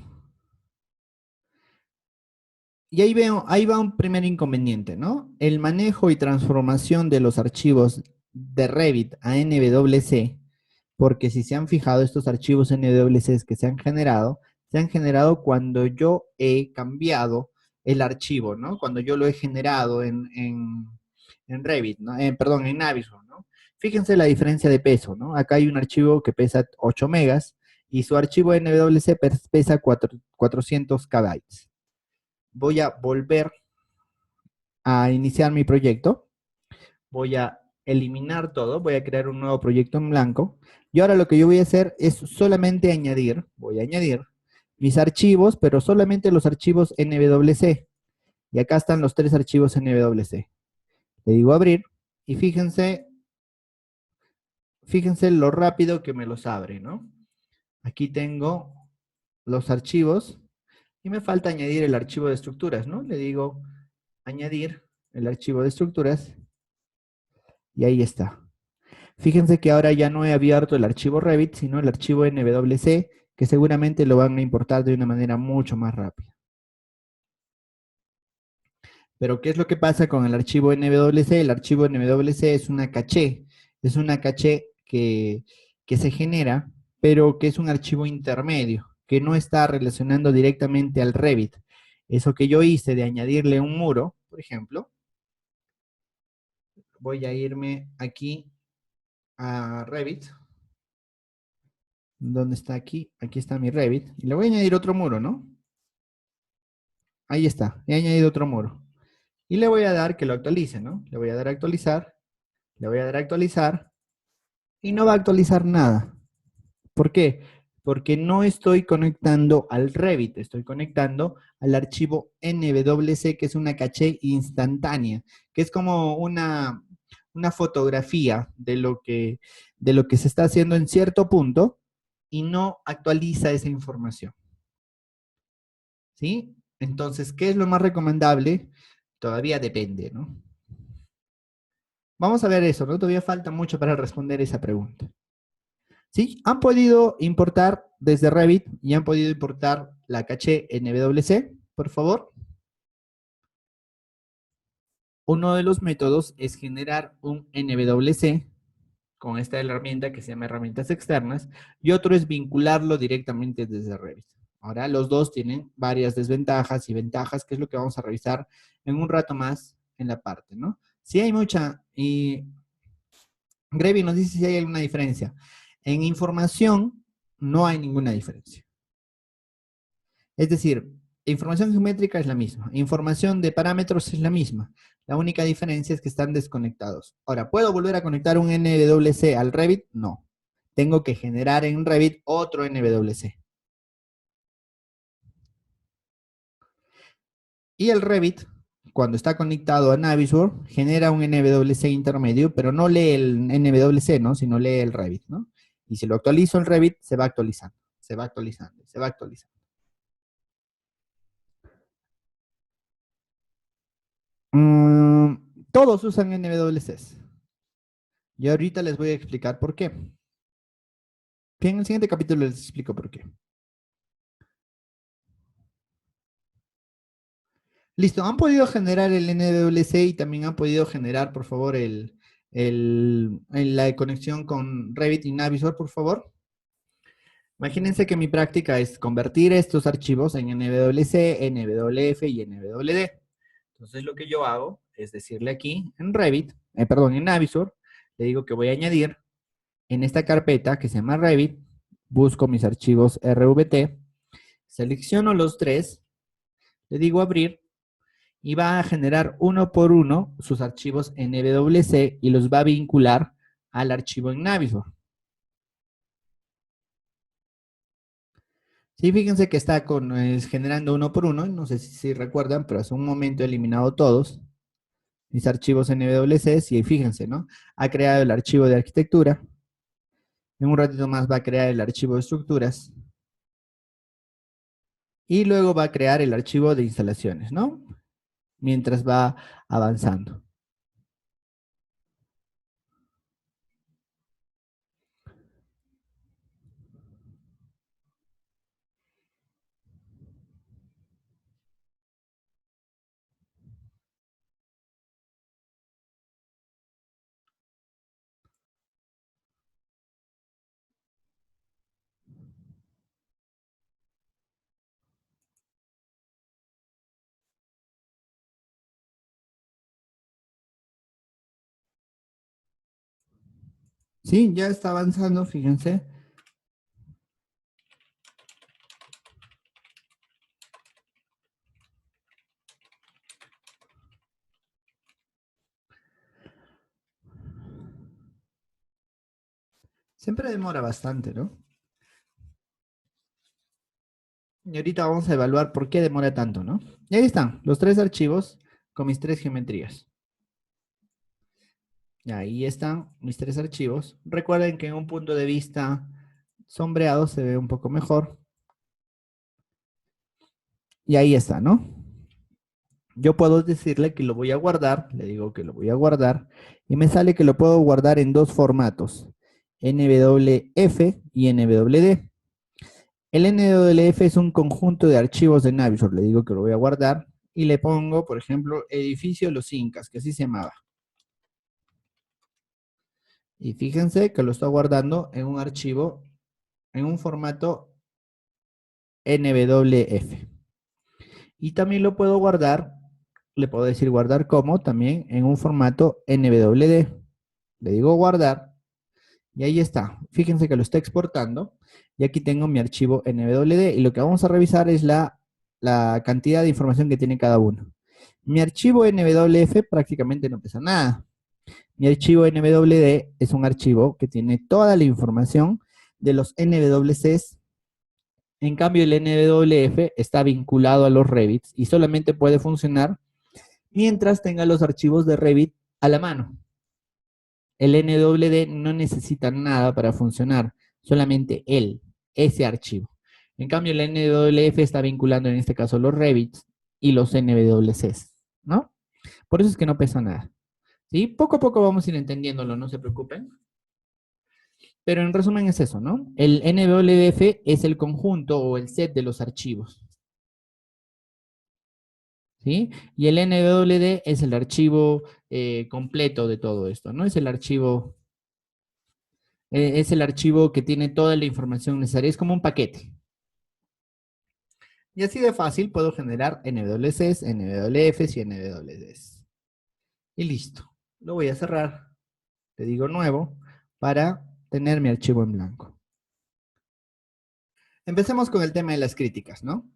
Y ahí veo, ahí va un primer inconveniente, ¿no? El manejo y transformación de los archivos de Revit a NWC, porque si se han fijado, estos archivos NWC que se han generado cuando yo he cambiado el archivo, ¿no? Cuando yo lo he generado en Revit, ¿no? Perdón, en Navisworks, ¿no? Fíjense la diferencia de peso, ¿no? Acá hay un archivo que pesa 8 megas y su archivo NWC pesa 400 KB. Voy a volver a iniciar mi proyecto, voy a eliminar todo, voy a crear un nuevo proyecto en blanco y ahora lo que yo voy a hacer es solamente añadir, voy a añadir mis archivos, pero solamente los archivos NWC. Y acá están los 3 archivos NWC. Le digo abrir y fíjense lo rápido que me los abre, ¿no? Aquí tengo los archivos y me falta añadir el archivo de estructuras, ¿no? Le digo añadir el archivo de estructuras y ahí está. Fíjense que ahora ya no he abierto el archivo Revit, sino el archivo NWC, que seguramente lo van a importar de una manera mucho más rápida. Pero ¿qué es lo que pasa con el archivo NWC? El archivo NWC es una caché que se genera, pero que es un archivo intermedio, que no está relacionando directamente al Revit. Eso que yo hice de añadirle un muro, por ejemplo, voy a irme aquí a Revit. ¿Dónde está aquí? Aquí está mi Revit. Y le voy a añadir otro muro, ¿no? Ahí está. He añadido otro muro. Y le voy a dar que lo actualice, ¿no? Le voy a dar a actualizar. Le voy a dar a actualizar. Y no va a actualizar nada. ¿Por qué? Porque no estoy conectando al Revit. Estoy conectando al archivo NWC, que es una caché instantánea. Que es como una fotografía de lo que se está haciendo en cierto punto y no actualiza esa información. ¿Sí? Entonces, ¿qué es lo más recomendable? Todavía depende, ¿no? Vamos a ver eso, ¿no? Todavía falta mucho para responder esa pregunta. ¿Sí? Han podido importar desde Revit y han podido importar la caché NWC, por favor. Uno de los métodos es generar un NWC con esta herramienta que se llama herramientas externas y otro es vincularlo directamente desde Revit. Ahora, los dos tienen varias desventajas y ventajas, que es lo que vamos a revisar en un rato más en la parte, ¿no? Sí hay mucha, y Grevy nos dice si hay alguna diferencia. En información no hay ninguna diferencia. Es decir, información geométrica es la misma, información de parámetros es la misma. La única diferencia es que están desconectados. Ahora, ¿puedo volver a conectar un NWC al Revit? No. Tengo que generar en Revit otro NWC. Y el Revit, cuando está conectado a Navisworks, genera un NWC intermedio, pero no lee el NWC, ¿no? Sino lee el Revit, ¿no? Y si lo actualizo el Revit, se va actualizando, se va actualizando, se va actualizando. Mm, todos usan NWCs. Y ahorita les voy a explicar por qué. En el siguiente capítulo les explico por qué. Listo, han podido generar el NWC y también han podido generar, por favor, la conexión con Revit y Navisworks, por favor. Imagínense que mi práctica es convertir estos archivos en NWC, NWF y NWD. Entonces lo que yo hago es decirle aquí en Revit, perdón, en Navisworks, le digo que voy a añadir en esta carpeta que se llama Revit, busco mis archivos RVT, selecciono los 3, le digo abrir y va a generar uno por uno sus archivos en NWC y los va a vincular al archivo en Navisworks. Sí, fíjense que está generando uno por uno, no sé si recuerdan, pero hace un momento he eliminado todos mis archivos NWC y fíjense, ¿no? Ha creado el archivo de arquitectura, en un ratito más va a crear el archivo de estructuras y luego va a crear el archivo de instalaciones, ¿no? Mientras va avanzando. Sí, ya está avanzando, fíjense. Siempre demora bastante, ¿no? Y ahorita vamos a evaluar por qué demora tanto, ¿no? Y ahí están, los tres archivos con mis tres geometrías. Y ahí están mis tres archivos. Recuerden que en un punto de vista sombreado se ve un poco mejor. Y ahí está, ¿no? Yo puedo decirle que lo voy a guardar, le digo que lo voy a guardar, y me sale que lo puedo guardar en dos formatos, NWF y NWD. El NWF es un conjunto de archivos de Navisworks, le digo que lo voy a guardar, y le pongo, por ejemplo, edificio Los Incas, que así se llamaba. Y fíjense que lo está guardando en un archivo, en un formato NWF. Y también lo puedo guardar, le puedo decir guardar como, también en un formato NWD. Le digo guardar, y ahí está. Fíjense que lo está exportando, y aquí tengo mi archivo NWD, y lo que vamos a revisar es la cantidad de información que tiene cada uno. Mi archivo NWF prácticamente no pesa nada. Mi archivo NWD es un archivo que tiene toda la información de los NWCs. En cambio, el NWF está vinculado a los Revits y solamente puede funcionar mientras tenga los archivos de Revit a la mano. El NWD no necesita nada para funcionar, solamente ese archivo. En cambio, el NWF está vinculando en este caso los Revits y los NWCs, ¿no? Por eso es que no pesa nada. ¿Sí? Poco a poco vamos a ir entendiéndolo, no se preocupen. Pero en resumen es eso, ¿no? El NWF es el conjunto o el set de los archivos. ¿Sí? Y el NWD es el archivo completo de todo esto, ¿no? Es el archivo que tiene toda la información necesaria, es como un paquete. Y así de fácil puedo generar NWCs, NWFs y NWDs. Y listo. Lo voy a cerrar. Le digo nuevo para tener mi archivo en blanco. Empecemos con el tema de las críticas, ¿no?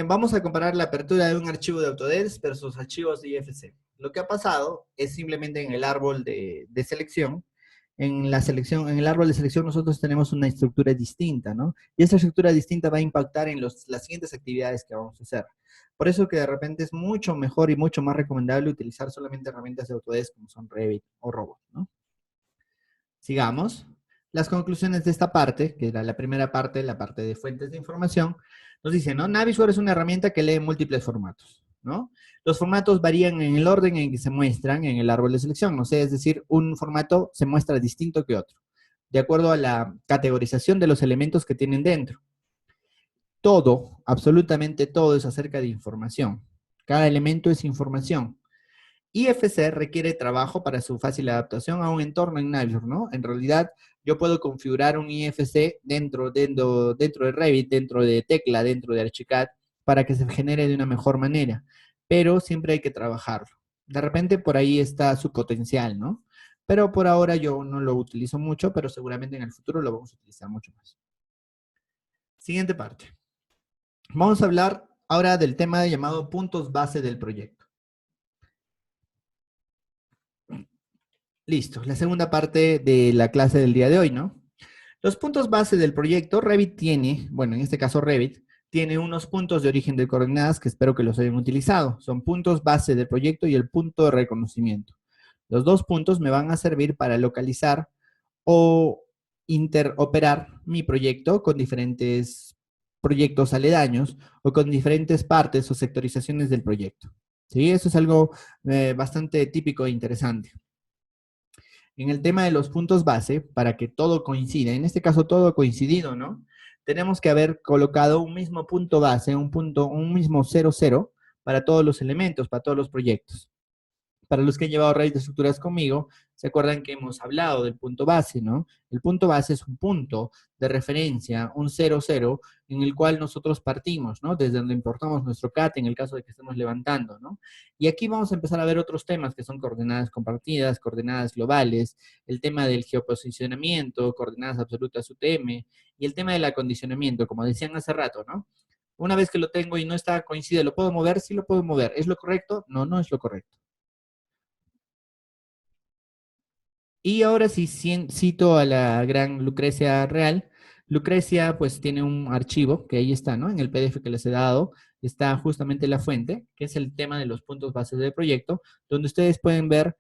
Vamos a comparar la apertura de un archivo de Autodesk versus archivos de IFC. Lo que ha pasado es simplemente en el árbol de selección. En el árbol de selección nosotros tenemos una estructura distinta, ¿no? Y esa estructura distinta va a impactar en las siguientes actividades que vamos a hacer. Por eso que de repente es mucho mejor y mucho más recomendable utilizar solamente herramientas de Autodesk como son Revit o Robot, ¿no? Sigamos. Las conclusiones de esta parte, que era la primera parte, la parte de fuentes de información, nos dice, ¿no? Navisworks es una herramienta que lee múltiples formatos, ¿no? Los formatos varían en el orden en que se muestran en el árbol de selección, ¿no? Es decir, un formato se muestra distinto que otro, de acuerdo a la categorización de los elementos que tienen dentro. Todo, absolutamente todo es acerca de información. Cada elemento es información. IFC requiere trabajo para su fácil adaptación a un entorno en Navisworks, ¿no? En realidad, yo puedo configurar un IFC dentro de Revit, dentro de Tecla, dentro de Archicad, para que se genere de una mejor manera, pero siempre hay que trabajarlo. De repente, por ahí está su potencial, ¿no? Pero por ahora yo no lo utilizo mucho, pero seguramente en el futuro lo vamos a utilizar mucho más. Siguiente parte. Vamos a hablar ahora del tema llamado puntos base del proyecto. Listo, la segunda parte de la clase del día de hoy, ¿no? Los puntos base del proyecto, Revit tiene, bueno, en este caso Revit, tiene unos puntos de origen de coordenadas que espero que los hayan utilizado. Son puntos base del proyecto y el punto de reconocimiento. Los dos puntos me van a servir para localizar o interoperar mi proyecto con diferentes proyectos aledaños o con diferentes partes o sectorizaciones del proyecto. ¿Sí? Eso es algo bastante típico e interesante. En el tema de los puntos base, para que todo coincida, en este caso todo coincidido, ¿no? Tenemos que haber colocado un mismo punto base, un mismo 0, 0, para todos los elementos, para todos los proyectos. para los que han llevado Revit de estructuras conmigo, se acuerdan que hemos hablado del punto base, ¿no? El punto base es un punto de referencia, un 0, 0, en el cual nosotros partimos, ¿no? Desde donde importamos nuestro CAT en el caso de que estemos levantando, ¿no? Y aquí vamos a empezar a ver otros temas que son coordenadas compartidas, coordenadas globales, el tema del geoposicionamiento, coordenadas absolutas UTM, y el tema del acondicionamiento, como decían hace rato, ¿no? Una vez que lo tengo y no está coincide, ¿lo puedo mover? Sí lo puedo mover. ¿Es lo correcto? No, no es lo correcto. Y ahora sí cito a la gran Lucrecia Real. Lucrecia pues tiene un archivo que ahí está, ¿no? En el PDF que les he dado está justamente la fuente, que es el tema de los puntos bases del proyecto, donde ustedes pueden ver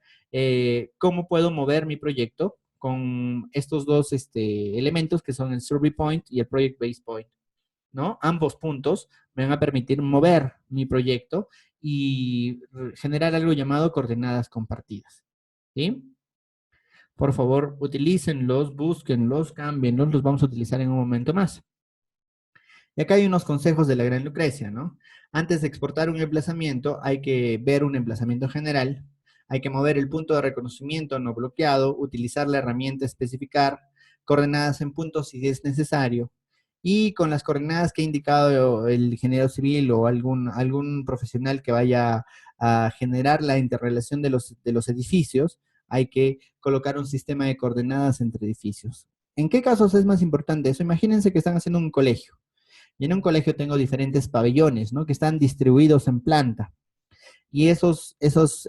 cómo puedo mover mi proyecto con estos dos elementos que son el Survey Point y el Project Base Point, ¿no? Ambos puntos me van a permitir mover mi proyecto y generar algo llamado coordenadas compartidas, ¿sí? Por favor, utilícenlos, búsquenlos, cámbienlos, los vamos a utilizar en un momento más. Y acá hay unos consejos de la gran Lucrecia, ¿no? Antes de exportar un emplazamiento, hay que ver un emplazamiento general, hay que mover el punto de reconocimiento no bloqueado, utilizar la herramienta especificar, coordenadas en puntos si es necesario, y con las coordenadas que ha indicado el ingeniero civil o algún profesional que vaya a generar la interrelación de los edificios, hay que colocar un sistema de coordenadas entre edificios. ¿En qué casos es más importante eso? Imagínense que están haciendo un colegio. Y en un colegio tengo diferentes pabellones, ¿no? Que están distribuidos en planta. Y esos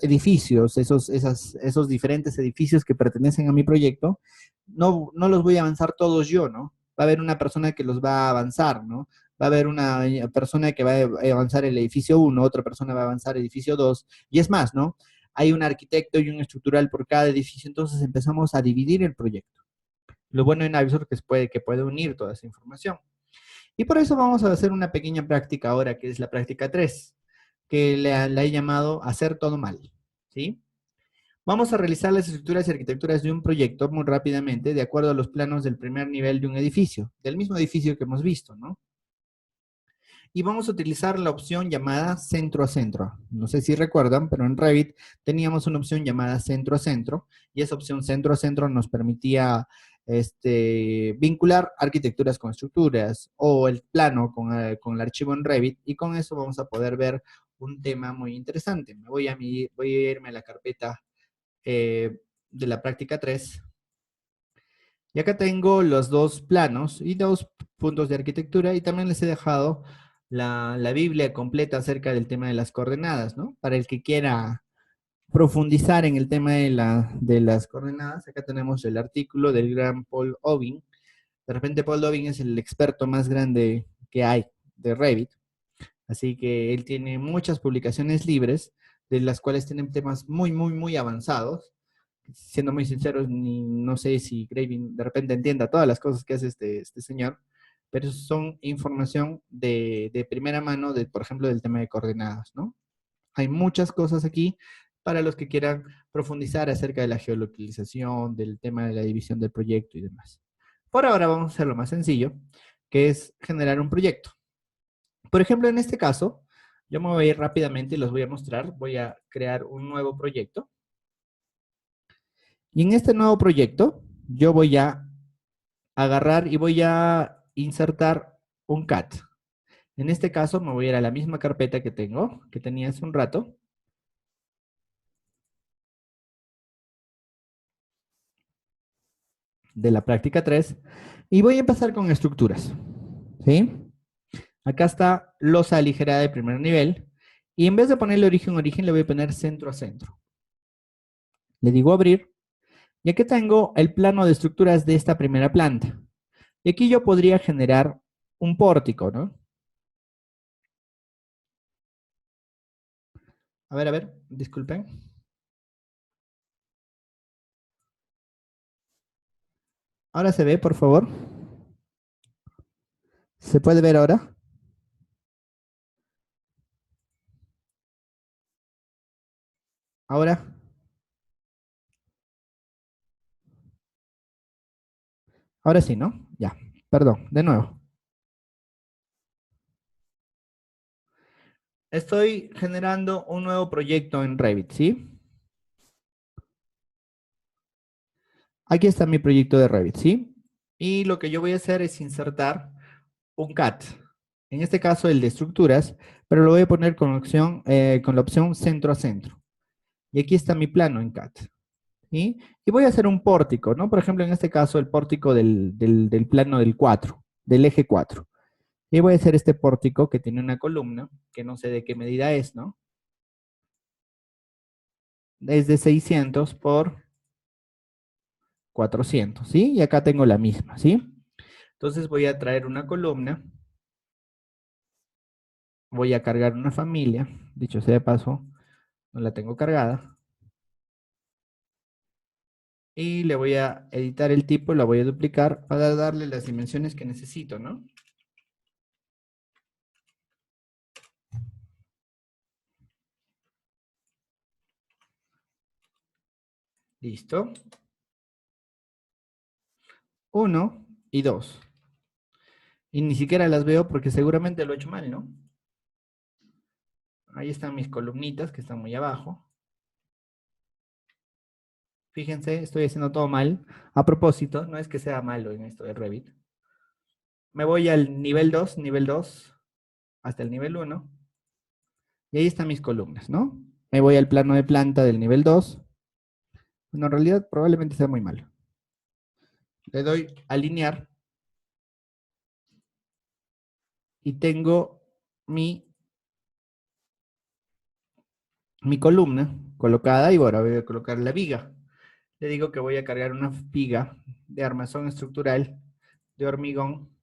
edificios, esos diferentes edificios que pertenecen a mi proyecto, no los voy a avanzar todos yo, ¿no? Va a haber una persona que los va a avanzar, ¿no? Va a haber una persona que va a avanzar el edificio 1, otra persona va a avanzar el edificio 2, y es más, ¿no? Hay un arquitecto y un estructural por cada edificio, entonces empezamos a dividir el proyecto. Lo bueno en Navisworks es que puede unir toda esa información. Y por eso vamos a hacer una pequeña práctica ahora, que es la práctica 3, que la he llamado hacer todo mal, ¿sí? Vamos a realizar las estructuras y arquitecturas de un proyecto muy rápidamente, de acuerdo a los planos del primer nivel de un edificio, del mismo edificio que hemos visto, ¿no? Y vamos a utilizar la opción llamada centro a centro. No sé si recuerdan, pero en Revit teníamos una opción llamada centro a centro, y esa opción centro a centro nos permitía vincular arquitecturas con estructuras o el plano con el archivo en Revit, y con eso vamos a poder ver un tema muy interesante. Voy a irme a la carpeta de la práctica 3. Y acá tengo los dos planos y dos puntos de arquitectura, y también les he dejado la Biblia completa acerca del tema de las coordenadas, ¿no? Para el que quiera profundizar en el tema de las coordenadas, acá tenemos el artículo del gran Paul Oving. De repente Paul Oving es el experto más grande que hay de Revit, así que él tiene muchas publicaciones libres, de las cuales tienen temas muy, muy, muy avanzados. Siendo muy sinceros, no sé si Graving de repente entienda todas las cosas que hace este señor, pero son información de primera mano, por ejemplo, del tema de coordenadas, ¿no? Hay muchas cosas aquí para los que quieran profundizar acerca de la geolocalización, del tema de la división del proyecto y demás. Por ahora vamos a hacer lo más sencillo, que es generar un proyecto. Por ejemplo, en este caso, yo me voy a ir rápidamente y los voy a mostrar. Voy a crear un nuevo proyecto. Y en este nuevo proyecto, yo voy a agarrar y voy a insertar un CAT. En este caso, me voy a ir a la misma carpeta que tenía hace un rato. De la práctica 3. Y voy a empezar con estructuras. ¿Sí? Acá está losa aligerada de primer nivel. Y en vez de ponerle origen, origen, le voy a poner centro a centro. Le digo abrir. Y aquí tengo el plano de estructuras de esta primera planta. Y aquí yo podría generar un pórtico, ¿no? A ver, disculpen. Ahora se ve, por favor. ¿Se puede ver ahora? Ahora. Ahora sí, ¿no? Ya. Perdón, de nuevo. Estoy generando un nuevo proyecto en Revit, ¿sí? Aquí está mi proyecto de Revit, ¿sí? Y lo que yo voy a hacer es insertar un CAT. En este caso el de estructuras, pero lo voy a poner con la opción centro a centro. Y aquí está mi plano en CAT. ¿Sí? Y voy a hacer un pórtico, ¿no? Por ejemplo, en este caso el pórtico del plano del 4, del eje 4. Y voy a hacer este pórtico que tiene una columna, que no sé de qué medida es, ¿no? Es de 600 por 400, ¿sí? Y acá tengo la misma, ¿sí? Entonces voy a traer una columna, voy a cargar una familia, dicho sea de paso, no la tengo cargada, y le voy a editar el tipo, la voy a duplicar para darle las dimensiones que necesito, ¿no? Listo. 1 y 2. Y ni siquiera las veo porque seguramente lo he hecho mal, ¿no? Ahí están mis columnitas que están muy abajo. Fíjense, estoy haciendo todo mal. A propósito, no es que sea malo en esto de Revit. Me voy al nivel 2, hasta el nivel 1. Y ahí están mis columnas, ¿no? Me voy al plano de planta del nivel 2. Bueno, en realidad probablemente sea muy malo. Le doy a alinear y tengo mi columna colocada y ahora voy a colocar la viga. Le digo que voy a cargar una viga de armazón estructural de hormigón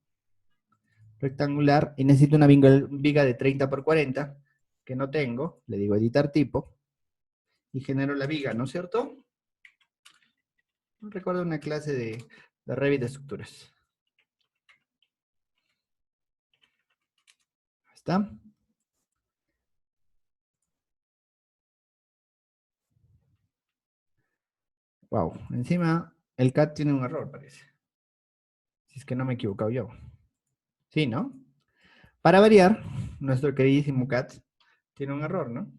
rectangular y necesito una viga de 30 por 40 que no tengo. Le digo editar tipo y genero la viga, ¿no es cierto? Recuerdo una clase de Revit de estructuras. Ahí está. Wow, encima el CAD tiene un error, parece. Si es que no me he equivocado yo. Sí, ¿no? Para variar, nuestro queridísimo CAD tiene un error, ¿no?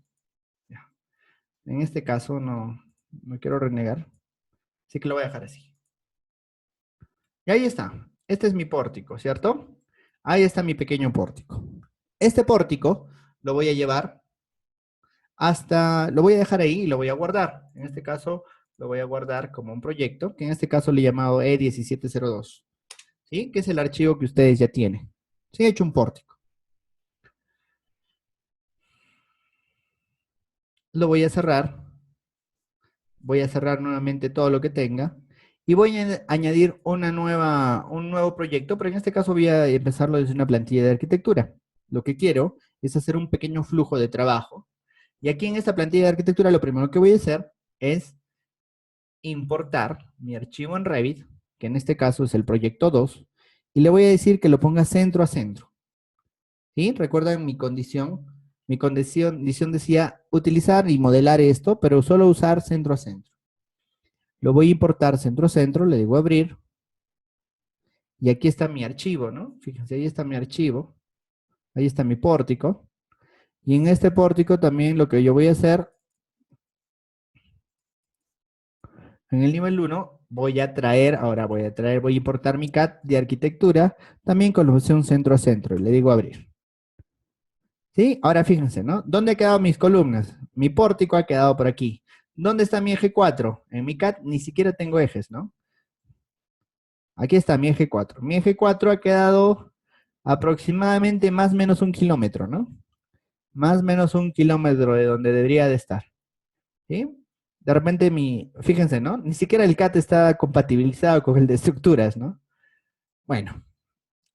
Ya. En este caso no quiero renegar, así que lo voy a dejar así. Y ahí está. Este es mi pórtico, ¿cierto? Ahí está mi pequeño pórtico. Este pórtico lo voy a llevar lo voy a dejar ahí y lo voy a guardar. En este caso, lo voy a guardar como un proyecto, que en este caso le he llamado E1702, ¿sí? Que es el archivo que ustedes ya tienen. Sí, he hecho un pórtico. Lo voy a cerrar nuevamente todo lo que tenga y voy a añadir un nuevo proyecto, pero en este caso voy a empezarlo desde una plantilla de arquitectura. Lo que quiero es hacer un pequeño flujo de trabajo. Y aquí en esta plantilla de arquitectura lo primero que voy a hacer es importar mi archivo en Revit, que en este caso es el proyecto 2, y le voy a decir que lo ponga centro a centro. ¿Sí? Recuerdan mi condición. Mi condición decía utilizar y modelar esto, pero solo usar centro a centro. Lo voy a importar centro a centro, le digo abrir, y aquí está mi archivo, ¿no? Fíjense, ahí está mi archivo, ahí está mi pórtico, y en este pórtico también lo que yo voy a hacer, en el nivel 1, voy a importar mi CAD de arquitectura, también con la opción centro a centro, le digo abrir. ¿Sí? Ahora fíjense, ¿no? ¿Dónde han quedado mis columnas? Mi pórtico ha quedado por aquí. ¿Dónde está mi eje 4? En mi CAD ni siquiera tengo ejes, ¿no? Aquí está mi eje 4. Mi eje 4 ha quedado aproximadamente más o menos 1 kilómetro, ¿no? Más o menos 1 kilómetro de donde debería de estar. ¿Sí? De repente fíjense, ¿no? Ni siquiera el CAD está compatibilizado con el de estructuras, ¿no? Bueno,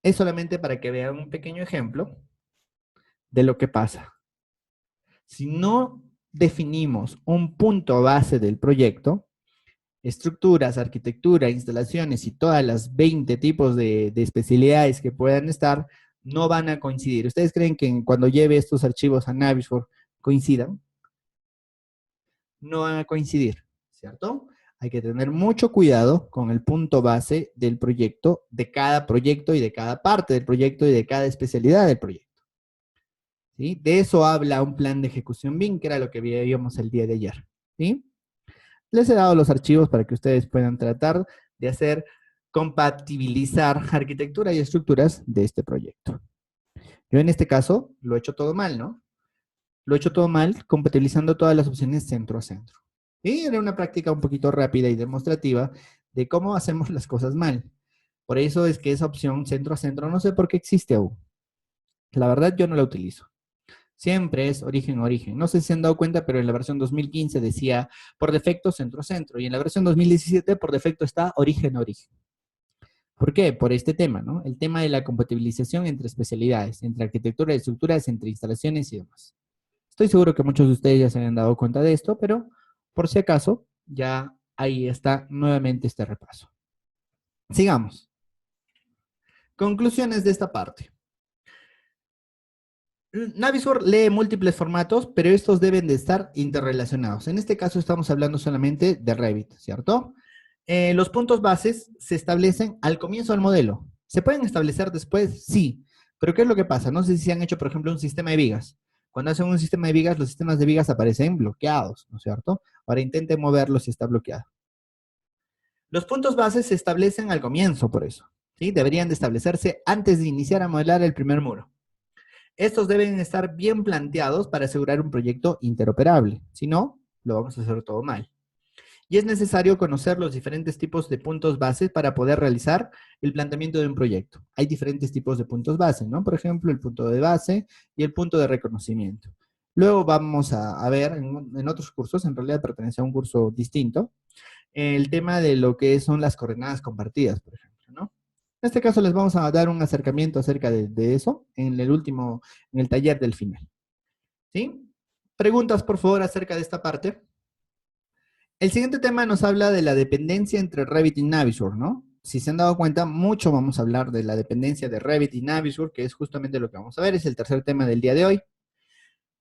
es solamente para que vean un pequeño ejemplo de lo que pasa. Si no definimos un punto base del proyecto, estructuras, arquitectura, instalaciones y todas las 20 tipos de especialidades que puedan estar, no van a coincidir. ¿Ustedes creen que cuando lleve estos archivos a Navisworks coincidan? No van a coincidir, ¿cierto? Hay que tener mucho cuidado con el punto base del proyecto, de cada proyecto y de cada parte del proyecto y de cada especialidad del proyecto. ¿Sí? De eso habla un plan de ejecución BIM, que era lo que veíamos el día de ayer. ¿Sí? Les he dado los archivos para que ustedes puedan tratar de hacer compatibilizar arquitectura y estructuras de este proyecto. Yo en este caso lo he hecho todo mal, ¿no? Lo he hecho todo mal, compatibilizando todas las opciones centro a centro. Y era una práctica un poquito rápida y demostrativa de cómo hacemos las cosas mal. Por eso es que esa opción centro a centro no sé por qué existe aún. La verdad yo no la utilizo. Siempre es origen a origen. No sé si se han dado cuenta, pero en la versión 2015 decía por defecto centro a centro. Y en la versión 2017 por defecto está origen a origen. ¿Por qué? Por este tema, ¿no? El tema de la compatibilización entre especialidades, entre arquitectura y estructuras, entre instalaciones y demás. Estoy seguro que muchos de ustedes ya se han dado cuenta de esto, pero por si acaso, ya ahí está nuevamente este repaso. Sigamos. Conclusiones de esta parte. Navisworks lee múltiples formatos, pero estos deben de estar interrelacionados. En este caso estamos hablando solamente de Revit, ¿cierto? Los puntos bases se establecen al comienzo del modelo. ¿Se pueden establecer después? Sí. Pero ¿qué es lo que pasa? No sé si han hecho, por ejemplo, un sistema de vigas. Cuando hacen un sistema de vigas, los sistemas de vigas aparecen bloqueados, ¿no es cierto? Ahora intenten moverlo si está bloqueado. Los puntos bases se establecen al comienzo, por eso. ¿Sí? Deberían de establecerse antes de iniciar a modelar el primer muro. Estos deben estar bien planteados para asegurar un proyecto interoperable. Si no, lo vamos a hacer todo mal. Y es necesario conocer los diferentes tipos de puntos base para poder realizar el planteamiento de un proyecto. Hay diferentes tipos de puntos base, ¿no? Por ejemplo, el punto de base y el punto de reconocimiento. Luego vamos a ver en otros cursos, en realidad pertenece a un curso distinto, el tema de lo que son las coordenadas compartidas, por ejemplo, ¿no? En este caso les vamos a dar un acercamiento acerca de eso en el taller del final. ¿Sí? Preguntas, por favor, acerca de esta parte. El siguiente tema nos habla de la dependencia entre Revit y Navisworks, ¿no? Si se han dado cuenta, mucho vamos a hablar de la dependencia de Revit y Navisworks, que es justamente lo que vamos a ver, es el tercer tema del día de hoy.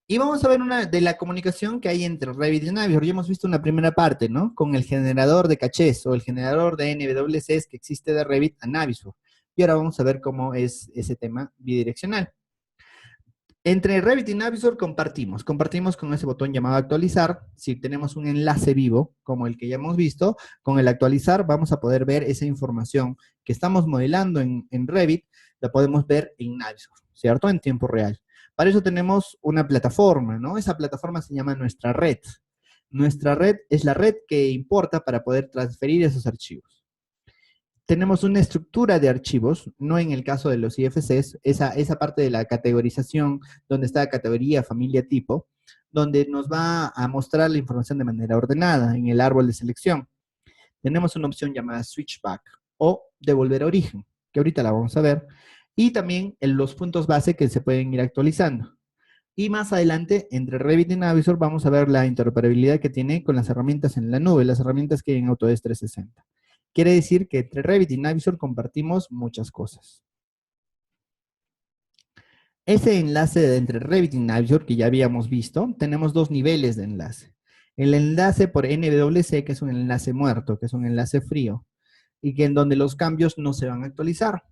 Y vamos a ver una de la comunicación que hay entre Revit y Navisworks. Ya hemos visto una primera parte, ¿no? Con el generador de cachés o el generador de NWCs que existe de Revit a Navisworks. Y ahora vamos a ver cómo es ese tema bidireccional. Entre Revit y Navisworks compartimos con ese botón llamado actualizar. Si tenemos un enlace vivo, como el que ya hemos visto, con el actualizar vamos a poder ver esa información que estamos modelando en Revit, la podemos ver en Navisworks, ¿cierto? En tiempo real. Para eso tenemos una plataforma, ¿no? Esa plataforma se llama nuestra red. Nuestra red es la red que importa para poder transferir esos archivos. Tenemos una estructura de archivos, no en el caso de los IFCs, esa parte de la categorización, donde está categoría, familia, tipo, donde nos va a mostrar la información de manera ordenada en el árbol de selección. Tenemos una opción llamada switchback o devolver a origen, que ahorita la vamos a ver, y también en los puntos base que se pueden ir actualizando. Y más adelante, entre Revit y Navisworks, vamos a ver la interoperabilidad que tiene con las herramientas en la nube, las herramientas que hay en Autodesk 360. Quiere decir que entre Revit y Navisworks compartimos muchas cosas. Ese enlace entre Revit y Navisworks que ya habíamos visto, tenemos dos niveles de enlace. El enlace por NWC, que es un enlace muerto, que es un enlace frío, y que en donde los cambios no se van a actualizar.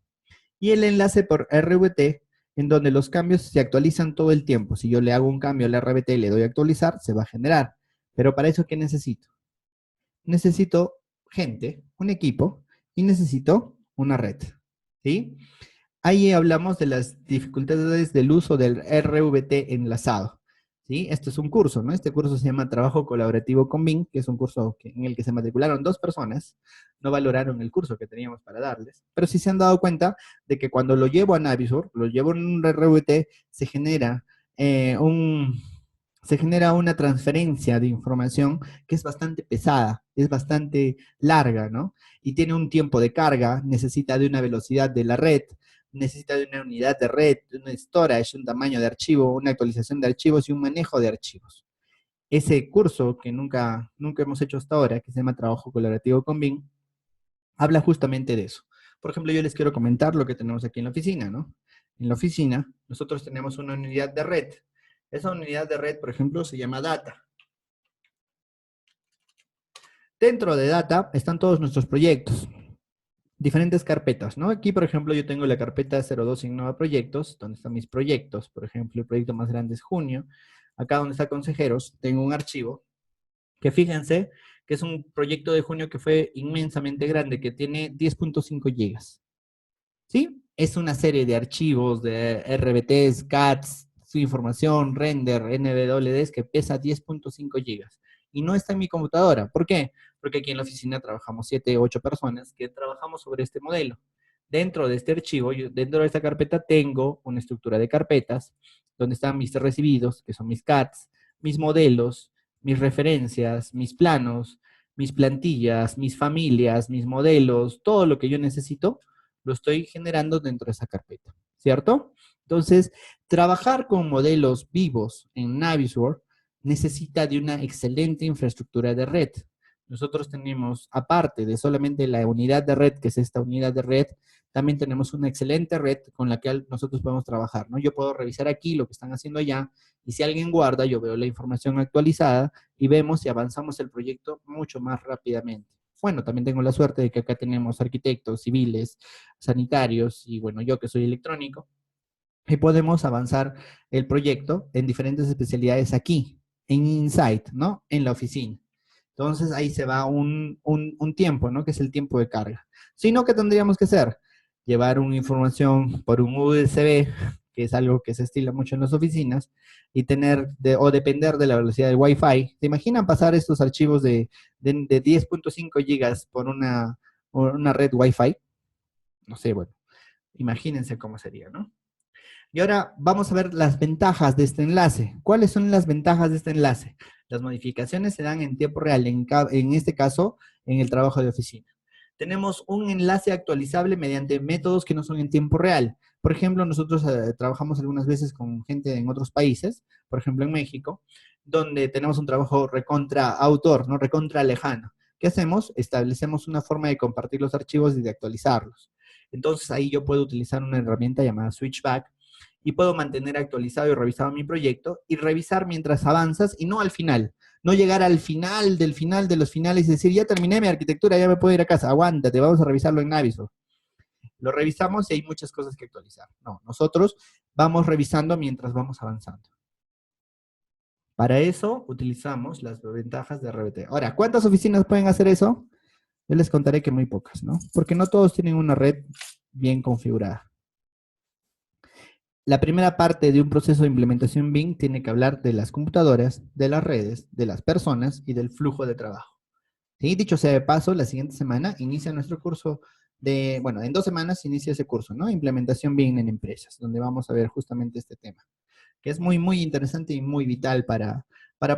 Y el enlace por RVT, en donde los cambios se actualizan todo el tiempo. Si yo le hago un cambio al RVT y le doy a actualizar, se va a generar. Pero para eso, ¿qué necesito? Necesito gente, un equipo, y necesito una red, ¿sí? Ahí hablamos de las dificultades del uso del RVT enlazado, ¿sí? Esto es un curso, ¿no? Este curso se llama Trabajo Colaborativo con BIM, que es un curso en el que se matricularon 2 personas, no valoraron el curso que teníamos para darles, pero sí se han dado cuenta de que cuando lo llevo a Navisworks, lo llevo en un RVT, eh, un, se genera una transferencia de información que es bastante pesada, es bastante larga, ¿no? Y tiene un tiempo de carga, necesita de una velocidad de la red, necesita de una unidad de red, un storage, un tamaño de archivo, una actualización de archivos y un manejo de archivos. Ese curso que nunca hemos hecho hasta ahora, que se llama Trabajo Colaborativo con BIM, habla justamente de eso. Por ejemplo, yo les quiero comentar lo que tenemos aquí en la oficina, ¿no? En la oficina, nosotros tenemos una unidad de red. Esa unidad de red, por ejemplo, se llama Data. Dentro de Data están todos nuestros proyectos, diferentes carpetas, ¿no? Aquí, por ejemplo, yo tengo la carpeta 02 Innova Proyectos, donde están mis proyectos. Por ejemplo, el proyecto más grande es junio. Acá donde está consejeros, tengo un archivo que fíjense que es un proyecto de junio que fue inmensamente grande, que tiene 10.5 gigas. ¿Sí? Es una serie de archivos de RBTs, CATs, su información, render, NWDs que pesa 10.5 gigas. Y no está en mi computadora. ¿Por qué? Porque aquí en la oficina trabajamos 7, 8 personas que trabajamos sobre este modelo. Dentro de este archivo, dentro de esta carpeta, tengo una estructura de carpetas donde están mis recibidos, que son mis CATs, mis modelos, mis referencias, mis planos, mis plantillas, mis familias, mis modelos, todo lo que yo necesito lo estoy generando dentro de esa carpeta, ¿cierto? Entonces, trabajar con modelos vivos en Navisworks necesita de una excelente infraestructura de red. Nosotros tenemos, aparte de solamente la unidad de red, que es esta unidad de red, también tenemos una excelente red con la que nosotros podemos trabajar, ¿no? Yo puedo revisar aquí lo que están haciendo allá y si alguien guarda, yo veo la información actualizada y vemos si avanzamos el proyecto mucho más rápidamente. Bueno, también tengo la suerte de que acá tenemos arquitectos, civiles, sanitarios y bueno, yo que soy electrónico, y podemos avanzar el proyecto en diferentes especialidades aquí, en Insight, ¿no? En la oficina. Entonces ahí se va un tiempo, ¿no? Que es el tiempo de carga. Si no, ¿qué tendríamos que hacer? Llevar una información por un USB, que es algo que se estila mucho en las oficinas, y o depender de la velocidad del Wi-Fi. ¿Se imaginan pasar estos archivos de 10.5 gigas por una red Wi-Fi? No sé, bueno, imagínense cómo sería, ¿no? Y ahora vamos a ver las ventajas de este enlace. ¿Cuáles son las ventajas de este enlace? Las modificaciones se dan en tiempo real, en este caso, en el trabajo de oficina. Tenemos un enlace actualizable mediante métodos que no son en tiempo real. Por ejemplo, nosotros trabajamos algunas veces con gente en otros países, por ejemplo en México, donde tenemos un trabajo recontra autor, ¿no? Recontra lejano. ¿Qué hacemos? Establecemos una forma de compartir los archivos y de actualizarlos. Entonces ahí yo puedo utilizar una herramienta llamada Switchback y puedo mantener actualizado y revisado mi proyecto y revisar mientras avanzas y no al final. No llegar al final de los finales y decir, ya terminé mi arquitectura, ya me puedo ir a casa. Aguántate, vamos a revisarlo en Navisworks. Lo revisamos y hay muchas cosas que actualizar. No, nosotros vamos revisando mientras vamos avanzando. Para eso utilizamos las ventajas de RBT. Ahora, ¿cuántas oficinas pueden hacer eso? Yo les contaré que muy pocas, ¿no? Porque no todos tienen una red bien configurada. La primera parte de un proceso de implementación BIM tiene que hablar de las computadoras, de las redes, de las personas y del flujo de trabajo. ¿Sí? Dicho sea de paso, la siguiente semana inicia nuestro curso bueno, en 2 semanas inicia ese curso, ¿no? Implementación BIM en empresas, donde vamos a ver justamente este tema, que es muy, muy interesante y muy vital para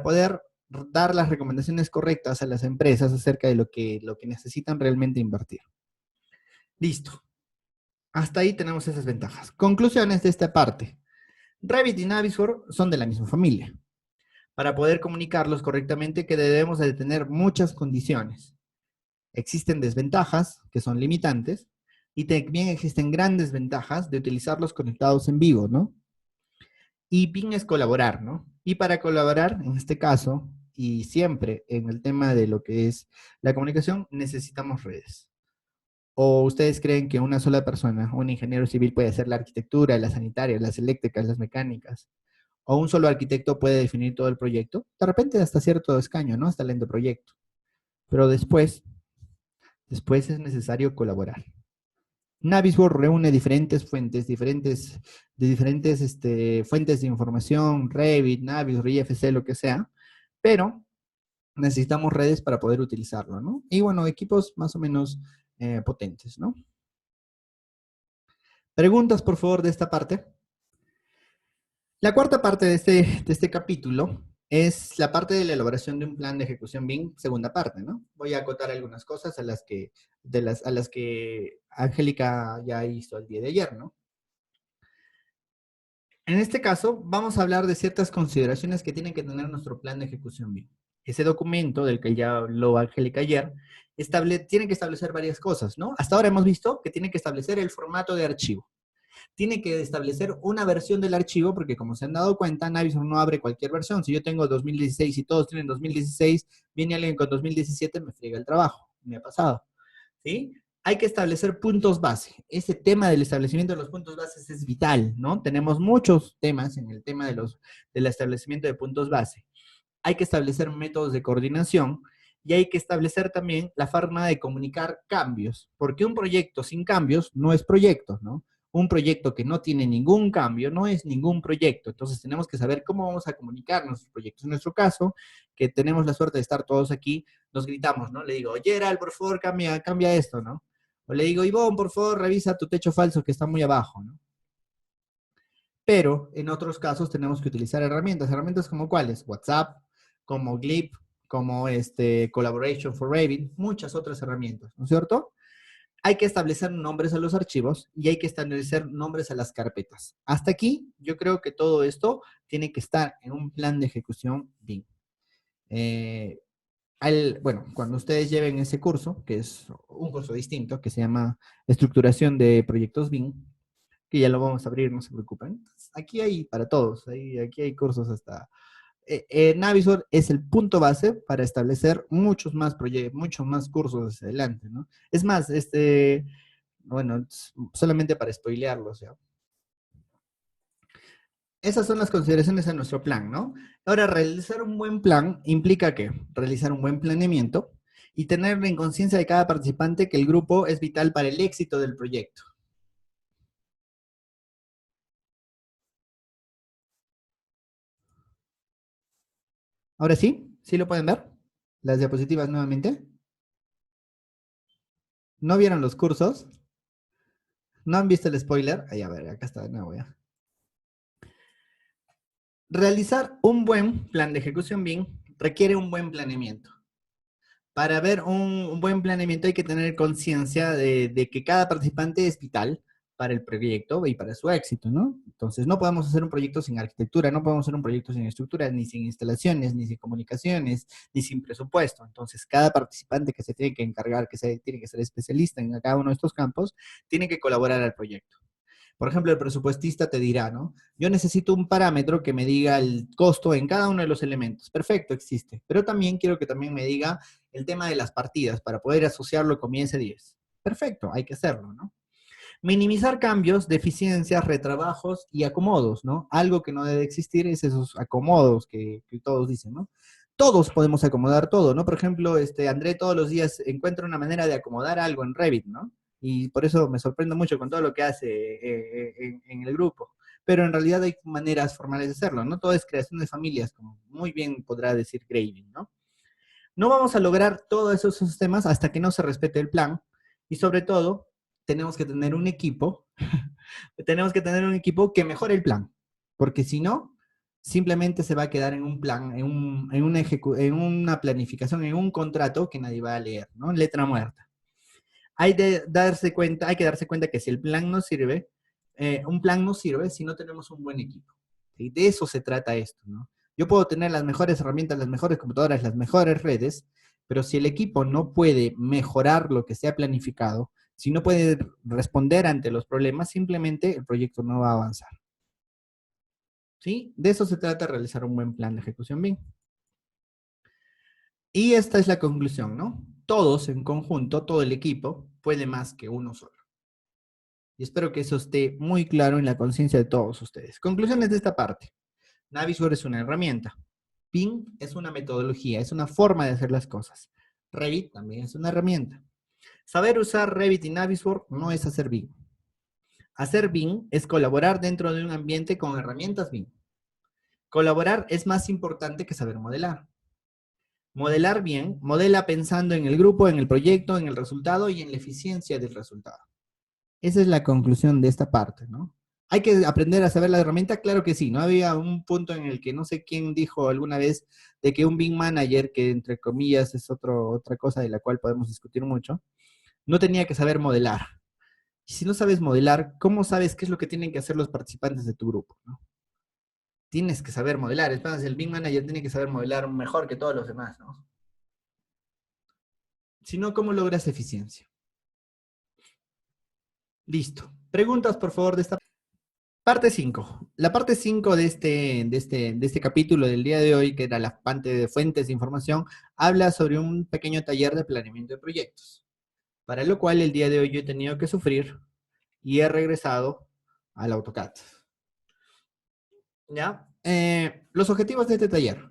poder dar las recomendaciones correctas a las empresas acerca de lo que necesitan realmente invertir. Listo. Hasta ahí tenemos esas ventajas. Conclusiones de esta parte. Revit y Navisworks son de la misma familia. Para poder comunicarlos correctamente que debemos de tener muchas condiciones. Existen desventajas, que son limitantes, y también existen grandes ventajas de utilizarlos conectados en vivo, ¿no? Y BIM es colaborar, ¿no? Y para colaborar, en este caso, y siempre en el tema de lo que es la comunicación, necesitamos redes. ¿O ustedes creen que una sola persona, un ingeniero civil, puede hacer la arquitectura, las sanitarias, las eléctricas, las mecánicas? ¿O un solo arquitecto puede definir todo el proyecto? De repente hasta cierto escaño, ¿no? Hasta el endoproyecto. Pero después es necesario colaborar. Navisworks reúne diferentes fuentes, diferentes fuentes de información, Revit, Navisworks, IFC, lo que sea, pero necesitamos redes para poder utilizarlo, ¿no? Y bueno, equipos más o menos potentes, ¿no? Preguntas, por favor, de esta parte. La cuarta parte de este capítulo es la parte de la elaboración de un plan de ejecución BIM, segunda parte, ¿no? Voy a acotar algunas cosas a las que Angélica ya hizo el día de ayer, ¿no? En este caso, vamos a hablar de ciertas consideraciones que tiene que tener nuestro plan de ejecución BIM. Ese documento del que ya habló Angélica ayer, tiene que establecer varias cosas, ¿no? Hasta ahora hemos visto que tiene que establecer el formato de archivo. Tiene que establecer una versión del archivo, porque como se han dado cuenta, Navisworks no abre cualquier versión. Si yo tengo 2016 y todos tienen 2016, viene alguien con 2017, me friega el trabajo. Me ha pasado, ¿sí? Hay que establecer puntos base. Ese tema del establecimiento de los puntos bases es vital, ¿no? Tenemos muchos temas en el tema del establecimiento de puntos base. Hay que establecer métodos de coordinación y hay que establecer también la forma de comunicar cambios, porque un proyecto sin cambios no es proyecto, ¿no? Un proyecto que no tiene ningún cambio no es ningún proyecto. Entonces tenemos que saber cómo vamos a comunicar nuestros proyectos. En nuestro caso, que tenemos la suerte de estar todos aquí, nos gritamos, ¿no? Le digo, Gerald, por favor, cambia esto, ¿no? O le digo, Ivonne, por favor, revisa tu techo falso que está muy abajo, ¿no? Pero en otros casos tenemos que utilizar herramientas como cuáles, WhatsApp, como Glip, como Collaboration for Revit, muchas otras herramientas, ¿no es cierto? Hay que establecer nombres a los archivos y hay que establecer nombres a las carpetas. Hasta aquí, yo creo que todo esto tiene que estar en un plan de ejecución BIM. Bueno, cuando ustedes lleven ese curso, que es un curso distinto, que se llama Estructuración de Proyectos BIM, que ya lo vamos a abrir, no se preocupen. Aquí hay para todos, aquí hay cursos hasta... Navisworks es el punto base para establecer muchos más proyectos, muchos más cursos hacia adelante, ¿no? Es más, bueno, solamente para spoilearlo, o sea. Esas son las consideraciones de nuestro plan, ¿no? Ahora, realizar un buen plan implica ¿qué? Realizar un buen planeamiento y tener en conciencia de cada participante que el grupo es vital para el éxito del proyecto. Ahora sí, ¿sí lo pueden ver? Las diapositivas nuevamente. ¿No vieron los cursos? ¿No han visto el spoiler? Ahí, a ver, acá está de nuevo ya. Realizar un buen plan de ejecución BIM requiere un buen planeamiento. Para ver un buen planeamiento hay que tener conciencia de que cada participante es vital para el proyecto y para su éxito, ¿no? Entonces, no podemos hacer un proyecto sin arquitectura, no podemos hacer un proyecto sin estructura, ni sin instalaciones, ni sin comunicaciones, ni sin presupuesto. Entonces, cada participante que se tiene que encargar, que se tiene que ser especialista en cada uno de estos campos, tiene que colaborar al proyecto. Por ejemplo, el presupuestista te dirá, ¿no? Yo necesito un parámetro que me diga el costo en cada uno de los elementos. Perfecto, existe. Pero también quiero que también me diga el tema de las partidas para poder asociarlo con mi S10. Perfecto, hay que hacerlo, ¿no? Minimizar cambios, deficiencias, retrabajos y acomodos, ¿no? Algo que no debe existir es esos acomodos que todos dicen, ¿no? Todos podemos acomodar todo, ¿no? Por ejemplo, André todos los días encuentra una manera de acomodar algo en Revit, ¿no? Y por eso me sorprendo mucho con todo lo que hace en el grupo. Pero en realidad hay maneras formales de hacerlo, ¿no? Todo es creación de familias, como muy bien podrá decir Graving, ¿no? No vamos a lograr todos esos sistemas hasta que no se respete el plan y sobre todo tenemos que tener un equipo, tenemos que tener un equipo que mejore el plan, porque si no, simplemente se va a quedar en un plan, en una planificación, en un contrato que nadie va a leer, ¿no? Letra muerta. Hay hay que darse cuenta que si el plan no sirve, un plan no sirve si no tenemos un buen equipo. ¿Sí? De eso se trata esto, ¿no? Yo puedo tener las mejores herramientas, las mejores computadoras, las mejores redes, pero si el equipo no puede mejorar lo que se ha planificado, si no puede responder ante los problemas, simplemente el proyecto no va a avanzar. ¿Sí? De eso se trata realizar un buen plan de ejecución BIM. Y esta es la conclusión, ¿no? Todos en conjunto, todo el equipo, puede más que uno solo. Y espero que eso esté muy claro en la conciencia de todos ustedes. Conclusiones de esta parte. Navisworks es una herramienta. BIM es una metodología, es una forma de hacer las cosas. Revit también es una herramienta. Saber usar Revit y Navisworks no es hacer BIM. Hacer BIM es colaborar dentro de un ambiente con herramientas BIM. Colaborar es más importante que saber modelar. Modelar bien, modela pensando en el grupo, en el proyecto, en el resultado y en la eficiencia del resultado. Esa es la conclusión de esta parte, ¿no? ¿Hay que aprender a saber la herramienta? Claro que sí, ¿no? Había un punto en el que no sé quién dijo alguna vez de que un BIM manager, que entre comillas es otra cosa de la cual podemos discutir mucho, no tenía que saber modelar. Y si no sabes modelar, ¿cómo sabes qué es lo que tienen que hacer los participantes de tu grupo, ¿no? Tienes que saber modelar. Es más, el BIM manager tiene que saber modelar mejor que todos los demás, ¿no? Si no, ¿cómo logras eficiencia? Listo. Preguntas, por favor, de esta parte 5. La parte 5 de este capítulo del día de hoy, que era la parte de fuentes de información, habla sobre un pequeño taller de planeamiento de proyectos, para lo cual el día de hoy yo he tenido que sufrir y he regresado al AutoCAD. ¿Ya? Los objetivos de este taller.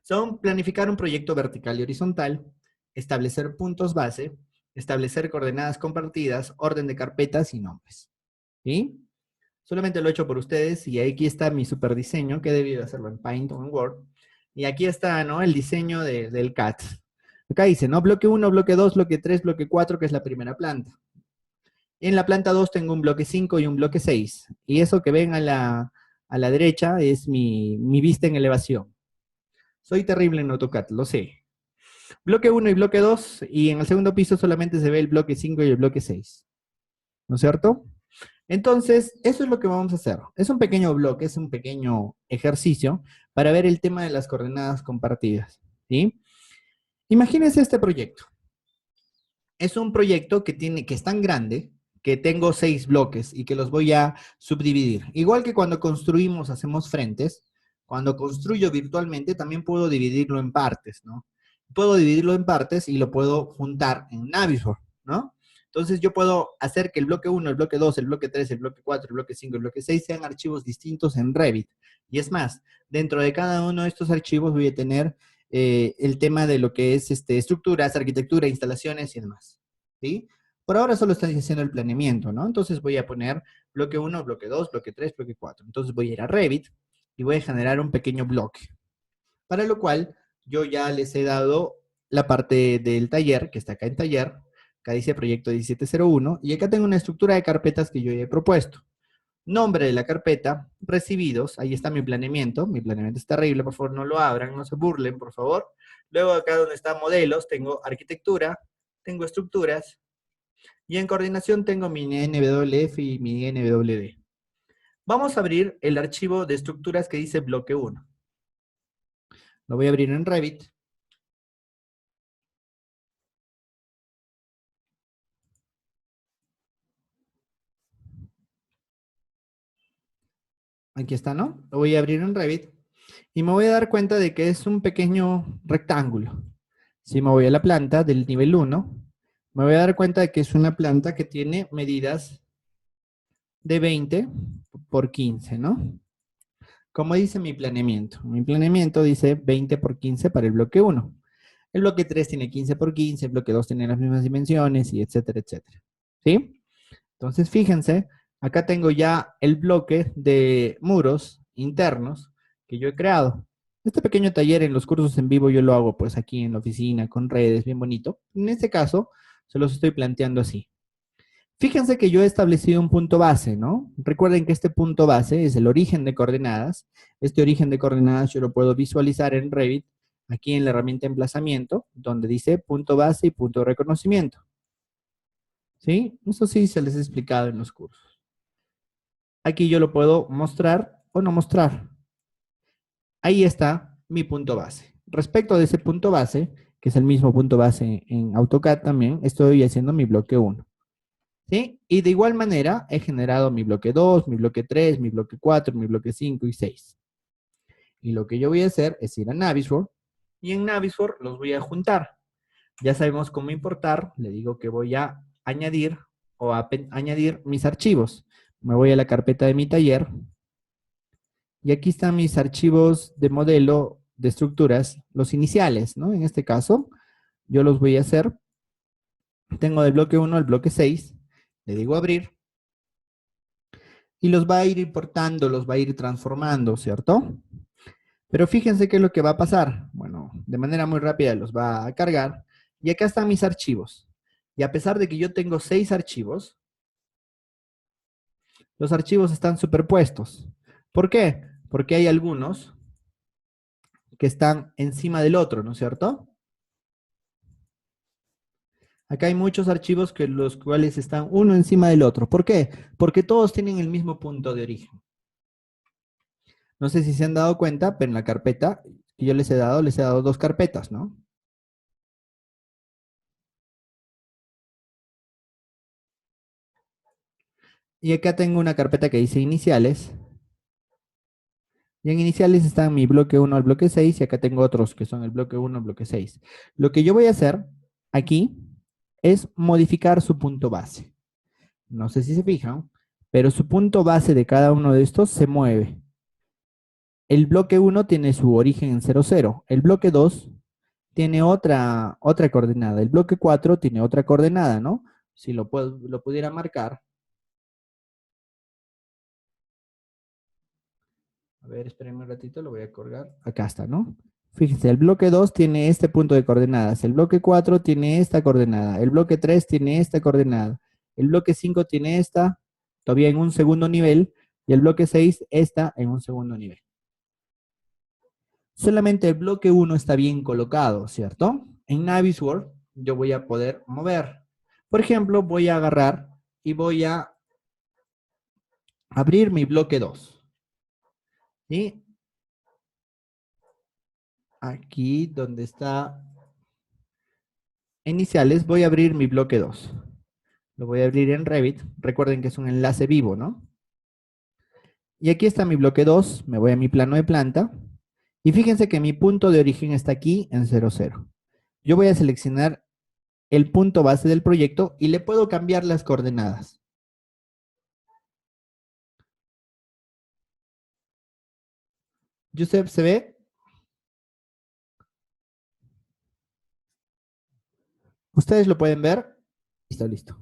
Son planificar un proyecto vertical y horizontal, establecer puntos base, establecer coordenadas compartidas, orden de carpetas y nombres. ¿Sí? Solamente lo he hecho por ustedes y aquí está mi super diseño que he debido hacerlo en Paint o en Word. Y aquí está, ¿no? El diseño del CAT. Acá dice, ¿no? Bloque 1, bloque 2, bloque 3, bloque 4, que es la primera planta. En la planta 2 tengo un bloque 5 y un bloque 6. Y eso que ven a la derecha es mi vista en elevación. Soy terrible en AutoCAD, lo sé. Bloque 1 y bloque 2, y en el segundo piso solamente se ve el bloque 5 y el bloque 6. ¿No es cierto? Entonces, eso es lo que vamos a hacer. Es un pequeño bloque, es un pequeño ejercicio para ver el tema de las coordenadas compartidas. ¿Sí? Imagínense este proyecto. Es un proyecto que es tan grande que tengo 6 bloques y que los voy a subdividir. Igual que cuando construimos, hacemos frentes, cuando construyo virtualmente también puedo dividirlo en partes, ¿no? Puedo dividirlo en partes y lo puedo juntar en Navisworks, ¿no? Entonces yo puedo hacer que el bloque 1, el bloque 2, el bloque 3, el bloque 4, el bloque 5, el bloque 6 sean archivos distintos en Revit. Y es más, dentro de cada uno de estos archivos voy a tener el tema de lo que es estructuras, arquitectura, instalaciones y demás. ¿Sí? Por ahora solo estoy haciendo el planeamiento, ¿no? Entonces voy a poner bloque 1, bloque 2, bloque 3, bloque 4. Entonces voy a ir a Revit y voy a generar un pequeño bloque. Para lo cual yo ya les he dado la parte del taller, que está acá en taller. Acá dice proyecto 1701 y acá tengo una estructura de carpetas que yo ya he propuesto. Nombre de la carpeta, recibidos, ahí está mi planeamiento es terrible, por favor no lo abran, no se burlen, por favor. Luego acá donde está modelos, tengo arquitectura, tengo estructuras, y en coordinación tengo mi NWF y mi NWD. Vamos a abrir el archivo de estructuras que dice bloque 1. Lo voy a abrir en Revit. Aquí está, ¿no? Lo voy a abrir en Revit. Y me voy a dar cuenta de que es un pequeño rectángulo. Si me voy a la planta del nivel 1, me voy a dar cuenta de que es una planta que tiene medidas de 20 por 15, ¿no? Como dice mi planeamiento. Mi planeamiento dice 20 por 15 para el bloque 1. El bloque 3 tiene 15 por 15, el bloque 2 tiene las mismas dimensiones, y etcétera, etcétera. ¿Sí? Entonces, fíjense, acá tengo ya el bloque de muros internos que yo he creado. Este pequeño taller en los cursos en vivo yo lo hago pues aquí en la oficina, con redes, bien bonito. En este caso, se los estoy planteando así. Fíjense que yo he establecido un punto base, ¿no? Recuerden que este punto base es el origen de coordenadas. Este origen de coordenadas yo lo puedo visualizar en Revit, aquí en la herramienta emplazamiento, donde dice punto base y punto de reconocimiento. ¿Sí? Eso sí se les he explicado en los cursos. Aquí yo lo puedo mostrar o no mostrar. Ahí está mi punto base. Respecto de ese punto base, que es el mismo punto base en AutoCAD también, estoy haciendo mi bloque 1. ¿Sí? Y de igual manera he generado mi bloque 2, mi bloque 3, mi bloque 4, mi bloque 5 y 6. Y lo que yo voy a hacer es ir a Navisworks y en Navisworks los voy a juntar. Ya sabemos cómo importar. Le digo que voy a añadir o a añadir mis archivos. Me voy a la carpeta de mi taller y aquí están mis archivos de modelo de estructuras, los iniciales, ¿no? En este caso, yo los voy a hacer. Tengo del bloque 1 al bloque 6. Le digo abrir y los va a ir importando, los va a ir transformando, ¿cierto? Pero fíjense qué es lo que va a pasar. Bueno, de manera muy rápida los va a cargar. Y acá están mis archivos. Y a pesar de que yo tengo 6 archivos, los archivos están superpuestos. ¿Por qué? Porque hay algunos que están encima del otro, ¿no es cierto? Acá hay muchos archivos que los cuales están uno encima del otro. ¿Por qué? Porque todos tienen el mismo punto de origen. No sé si se han dado cuenta, pero en la carpeta que yo les he dado 2 carpetas, ¿no? Y acá tengo una carpeta que dice iniciales. Y en iniciales están mi bloque 1 al bloque 6 y acá tengo otros que son el bloque 1 al bloque 6. Lo que yo voy a hacer aquí es modificar su punto base. No sé si se fijan, pero su punto base de cada uno de estos se mueve. el bloque 1 tiene su origen en 0, 0. El bloque 2 tiene otra coordenada. El bloque 4 tiene otra coordenada, ¿no? Si lo pudiera marcar. A ver, espérenme un ratito, lo voy a colgar. Acá está, ¿no? Fíjense, el bloque 2 tiene este punto de coordenadas. El bloque 4 tiene esta coordenada. El bloque 3 tiene esta coordenada. El bloque 5 tiene esta, todavía en un segundo nivel. Y el bloque 6, esta en un segundo nivel. Solamente el bloque 1 está bien colocado, ¿cierto? En Navisworks yo voy a poder mover. Por ejemplo, voy a agarrar y voy a abrir mi bloque 2. ¿Sí? Aquí donde está iniciales, voy a abrir mi bloque 2. Lo voy a abrir en Revit. Recuerden que es un enlace vivo, ¿no? Y aquí está mi bloque 2. Me voy a mi plano de planta. Y fíjense que mi punto de origen está aquí en 0, 0. Yo voy a seleccionar el punto base del proyecto y le puedo cambiar las coordenadas. Joseph, ¿se ve? ¿Ustedes lo pueden ver? Listo, listo.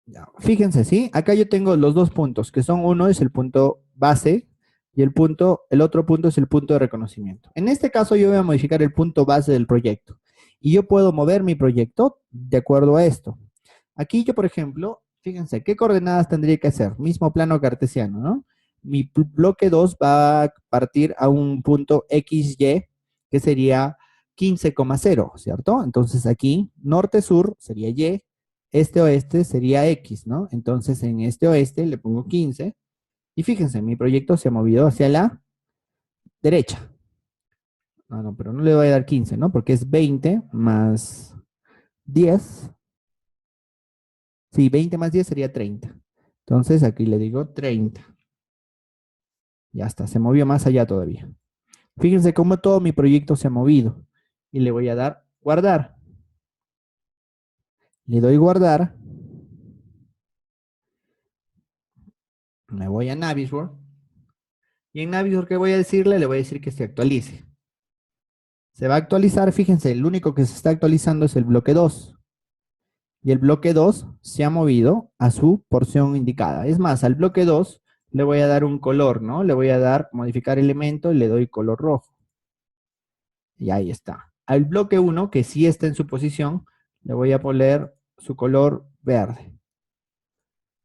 Ya, fíjense, ¿sí? Acá yo tengo los dos puntos, que son uno es el punto base y el otro punto es el punto de reconocimiento. En este caso yo voy a modificar el punto base del proyecto y yo puedo mover mi proyecto de acuerdo a esto. Aquí yo, por ejemplo, fíjense, ¿qué coordenadas tendría que hacer? Mismo plano cartesiano, ¿no? Mi bloque 2 va a partir a un punto XY, que sería 15,0, ¿cierto? Entonces aquí, norte-sur sería Y, este-oeste sería X, ¿no? Entonces en este-oeste le pongo 15, y fíjense, mi proyecto se ha movido hacia la derecha. No, pero no le voy a dar 15, ¿no? Porque es 20 más 10. Sí, 20 más 10 sería 30. Entonces aquí le digo 30. Ya está, se movió más allá todavía. Fíjense cómo todo mi proyecto se ha movido. Y le voy a dar guardar. Le doy guardar. Me voy a Navisworks. Y en Navisworks, ¿qué voy a decirle? Le voy a decir que se actualice. Se va a actualizar, fíjense, el único que se está actualizando es el bloque 2. Y el bloque 2 se ha movido a su porción indicada. Es más, al bloque 2 le voy a dar un color, ¿no? Le voy a dar modificar elemento y le doy color rojo. Y ahí está. Al bloque 1, que sí está en su posición, le voy a poner su color verde.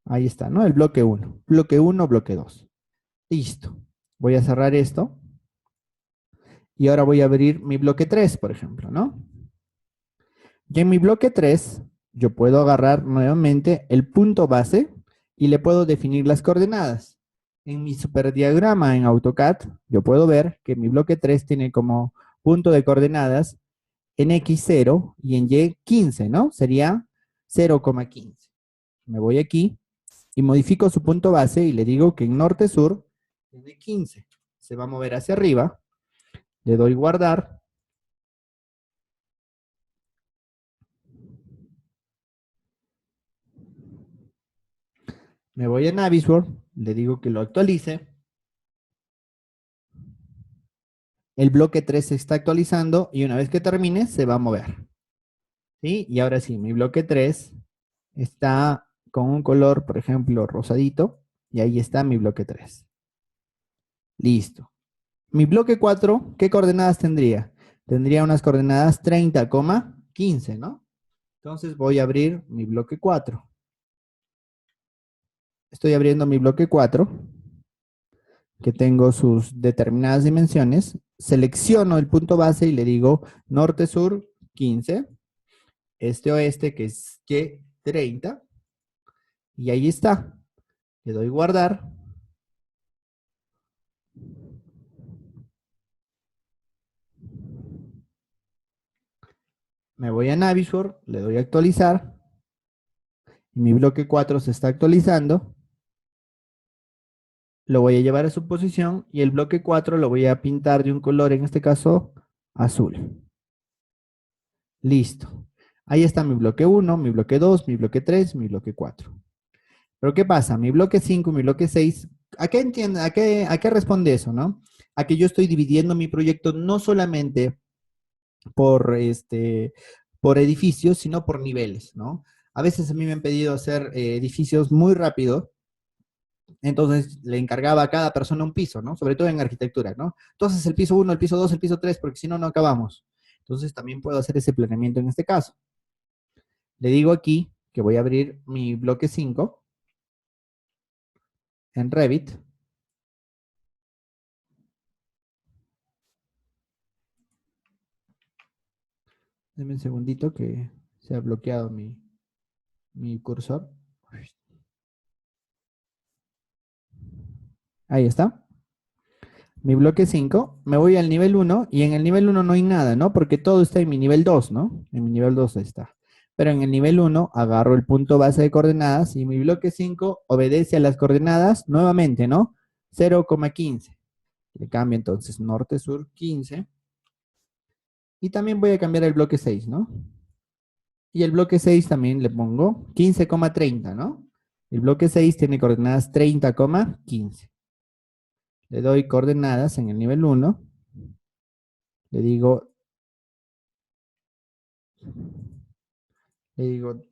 Ahí está, ¿no? El bloque 1. Bloque 1, bloque 2. Listo. Voy a cerrar esto. Y ahora voy a abrir mi bloque 3, por ejemplo, ¿no? Y en mi bloque 3, yo puedo agarrar nuevamente el punto base y le puedo definir las coordenadas. En mi superdiagrama en AutoCAD, yo puedo ver que mi bloque 3 tiene como punto de coordenadas en X0 y en Y 15, ¿no? Sería 0,15. Me voy aquí y modifico su punto base y le digo que en norte-sur tiene 15. Se va a mover hacia arriba. Le doy guardar. Me voy a Navisworks. Le digo que lo actualice. El bloque 3 se está actualizando y una vez que termine se va a mover. ¿Sí? Y ahora sí, mi bloque 3 está con un color, por ejemplo, rosadito. Y ahí está mi bloque 3. Listo. Mi bloque 4, ¿qué coordenadas tendría? Tendría unas coordenadas 30,15, ¿no? Entonces voy a abrir mi bloque 4. Estoy abriendo mi bloque 4, que tengo sus determinadas dimensiones. Selecciono el punto base y le digo norte-sur 15, este-oeste, que es Y 30. Y ahí está. Le doy guardar. Me voy a Navisworks, le doy a actualizar. Y mi bloque 4 se está actualizando. Lo voy a llevar a su posición y el bloque 4 lo voy a pintar de un color, en este caso, azul. Listo. Ahí está mi bloque 1, mi bloque 2, mi bloque 3, mi bloque 4. Pero ¿qué pasa? Mi bloque 5 y mi bloque 6 ¿A qué entiende, a qué responde eso, no? A que yo estoy dividiendo mi proyecto no solamente por, por edificios, sino por niveles, ¿no? A veces a mí me han pedido hacer edificios muy rápido, entonces le encargaba a cada persona un piso, ¿no? Sobre todo en arquitectura, ¿no? Entonces el piso 1, el piso 2, el piso 3, porque si no, no acabamos. Entonces también puedo hacer ese planeamiento en este caso. Le digo aquí que voy a abrir mi bloque 5 en Revit. Deme un segundito que se ha bloqueado mi cursor. Ahí está. Mi bloque 5, me voy al nivel 1 y en el nivel 1 no hay nada, ¿no? Porque todo está en mi nivel 2, ¿no? En mi nivel 2 está. Pero en el nivel 1 agarro el punto base de coordenadas y mi bloque 5 obedece a las coordenadas nuevamente, ¿no? 0,15. Le cambio entonces norte, sur, 15. Y también voy a cambiar el bloque 6, ¿no? Y el bloque 6 también le pongo 15,30, ¿no? El bloque 6 tiene coordenadas 30,15. Le doy coordenadas en el nivel 1. Le digo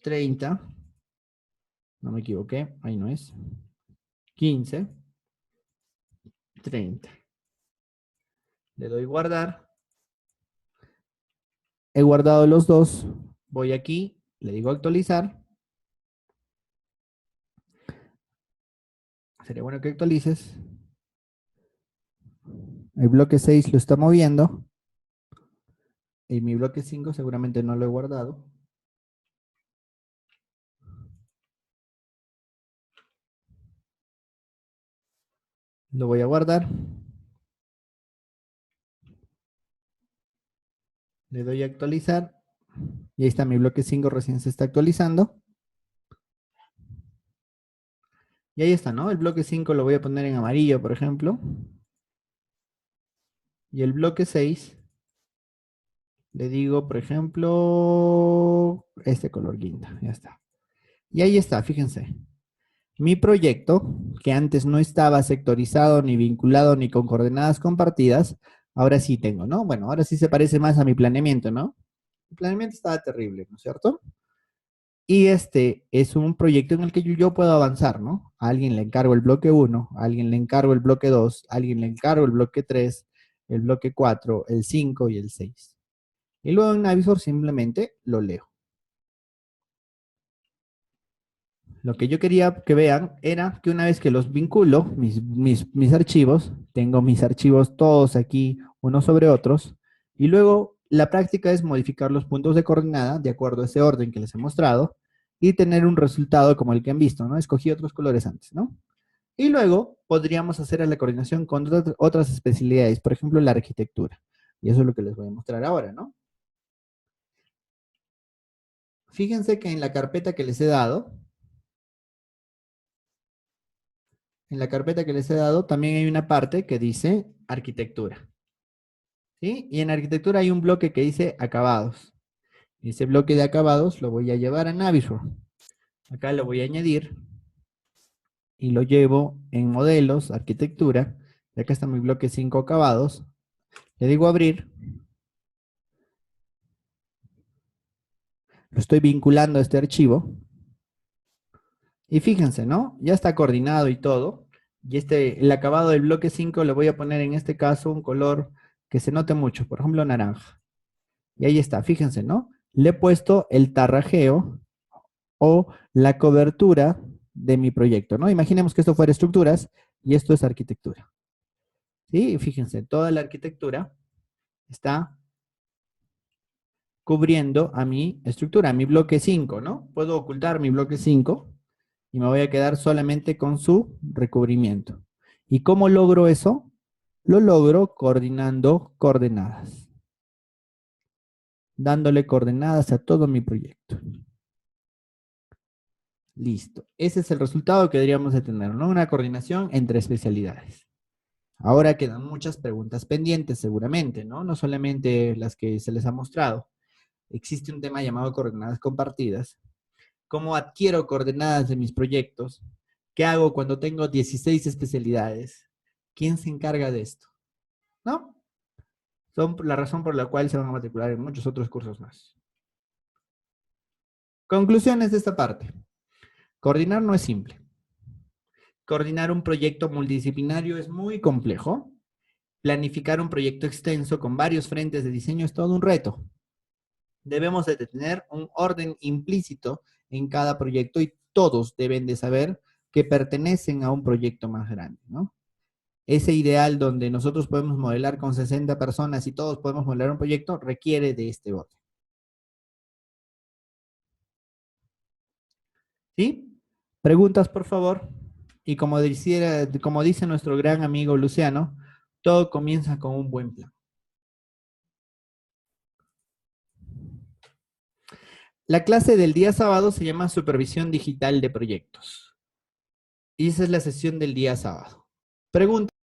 30, no me equivoqué, ahí no es, 15, 30. Le doy guardar, he guardado los dos, voy aquí, le digo actualizar, sería bueno que actualices, el bloque 6 lo está moviendo, y mi bloque 5 seguramente no lo he guardado. Lo voy a guardar. Le doy a actualizar. Y ahí está mi bloque 5, recién se está actualizando. Y ahí está, ¿no? El bloque 5 lo voy a poner en amarillo, por ejemplo. Y el bloque 6, le digo, por ejemplo, este color guinda. Ya está. Y ahí está, fíjense. Mi proyecto, que antes no estaba sectorizado, ni vinculado, ni con coordenadas compartidas, ahora sí tengo, ¿no? Bueno, ahora sí se parece más a mi planeamiento, ¿no? El planeamiento estaba terrible, ¿no es cierto? Y este es un proyecto en el que yo puedo avanzar, ¿no? A alguien le encargo el bloque 1, a alguien le encargo el bloque 2, a alguien le encargo el bloque 3, el bloque 4, el 5 y el 6. Y luego en Navisworks simplemente lo leo. Lo que yo quería que vean era que una vez que los vinculo, mis archivos, tengo mis archivos todos aquí unos sobre otros, y luego la práctica es modificar los puntos de coordenada de acuerdo a ese orden que les he mostrado y tener un resultado como el que han visto, ¿no? Escogí otros colores antes, ¿no? Y luego podríamos hacer la coordinación con otras especialidades, por ejemplo, la arquitectura. Y eso es lo que les voy a mostrar ahora, ¿no? Fíjense que en la carpeta que les he dado, también hay una parte que dice arquitectura. ¿Sí? Y en arquitectura hay un bloque que dice acabados. Y ese bloque de acabados lo voy a llevar a Navisworks. Acá lo voy a añadir y lo llevo en modelos, arquitectura. Y acá está mi bloque 5 acabados. Le digo abrir. Lo estoy vinculando a este archivo. Y fíjense, ¿no? Ya está coordinado y todo. Y el acabado del bloque 5 le voy a poner en este caso un color que se note mucho, por ejemplo, naranja. Y ahí está, fíjense, ¿no? Le he puesto el tarrajeo o la cobertura de mi proyecto, ¿no? Imaginemos que esto fuera estructuras y esto es arquitectura. ¿Sí? Fíjense, toda la arquitectura está cubriendo a mi estructura, a mi bloque 5, ¿no? Puedo ocultar mi bloque 5 y me voy a quedar solamente con su recubrimiento. ¿Y cómo logro eso? Lo logro coordinando coordenadas, dándole coordenadas a todo mi proyecto. Listo. Ese es el resultado que deberíamos de tener, ¿no? Una coordinación entre especialidades. Ahora quedan muchas preguntas pendientes, seguramente, ¿no? No solamente las que se les ha mostrado. Existe un tema llamado coordenadas compartidas. ¿Cómo adquiero coordenadas de mis proyectos? ¿Qué hago cuando tengo 16 especialidades? ¿Quién se encarga de esto? ¿No? Son la razón por la cual se van a matricular en muchos otros cursos más. Conclusiones de esta parte. Coordinar no es simple. Coordinar un proyecto multidisciplinario es muy complejo. Planificar un proyecto extenso con varios frentes de diseño es todo un reto. Debemos de tener un orden implícito en cada proyecto y todos deben de saber que pertenecen a un proyecto más grande, ¿no? Ese ideal donde nosotros podemos modelar con 60 personas y todos podemos modelar un proyecto requiere de este orden. ¿Sí? Preguntas, por favor. Y como dice nuestro gran amigo Luciano, todo comienza con un buen plan. La clase del día sábado se llama Supervisión Digital de Proyectos. Y esa es la sesión del día sábado. Preguntas.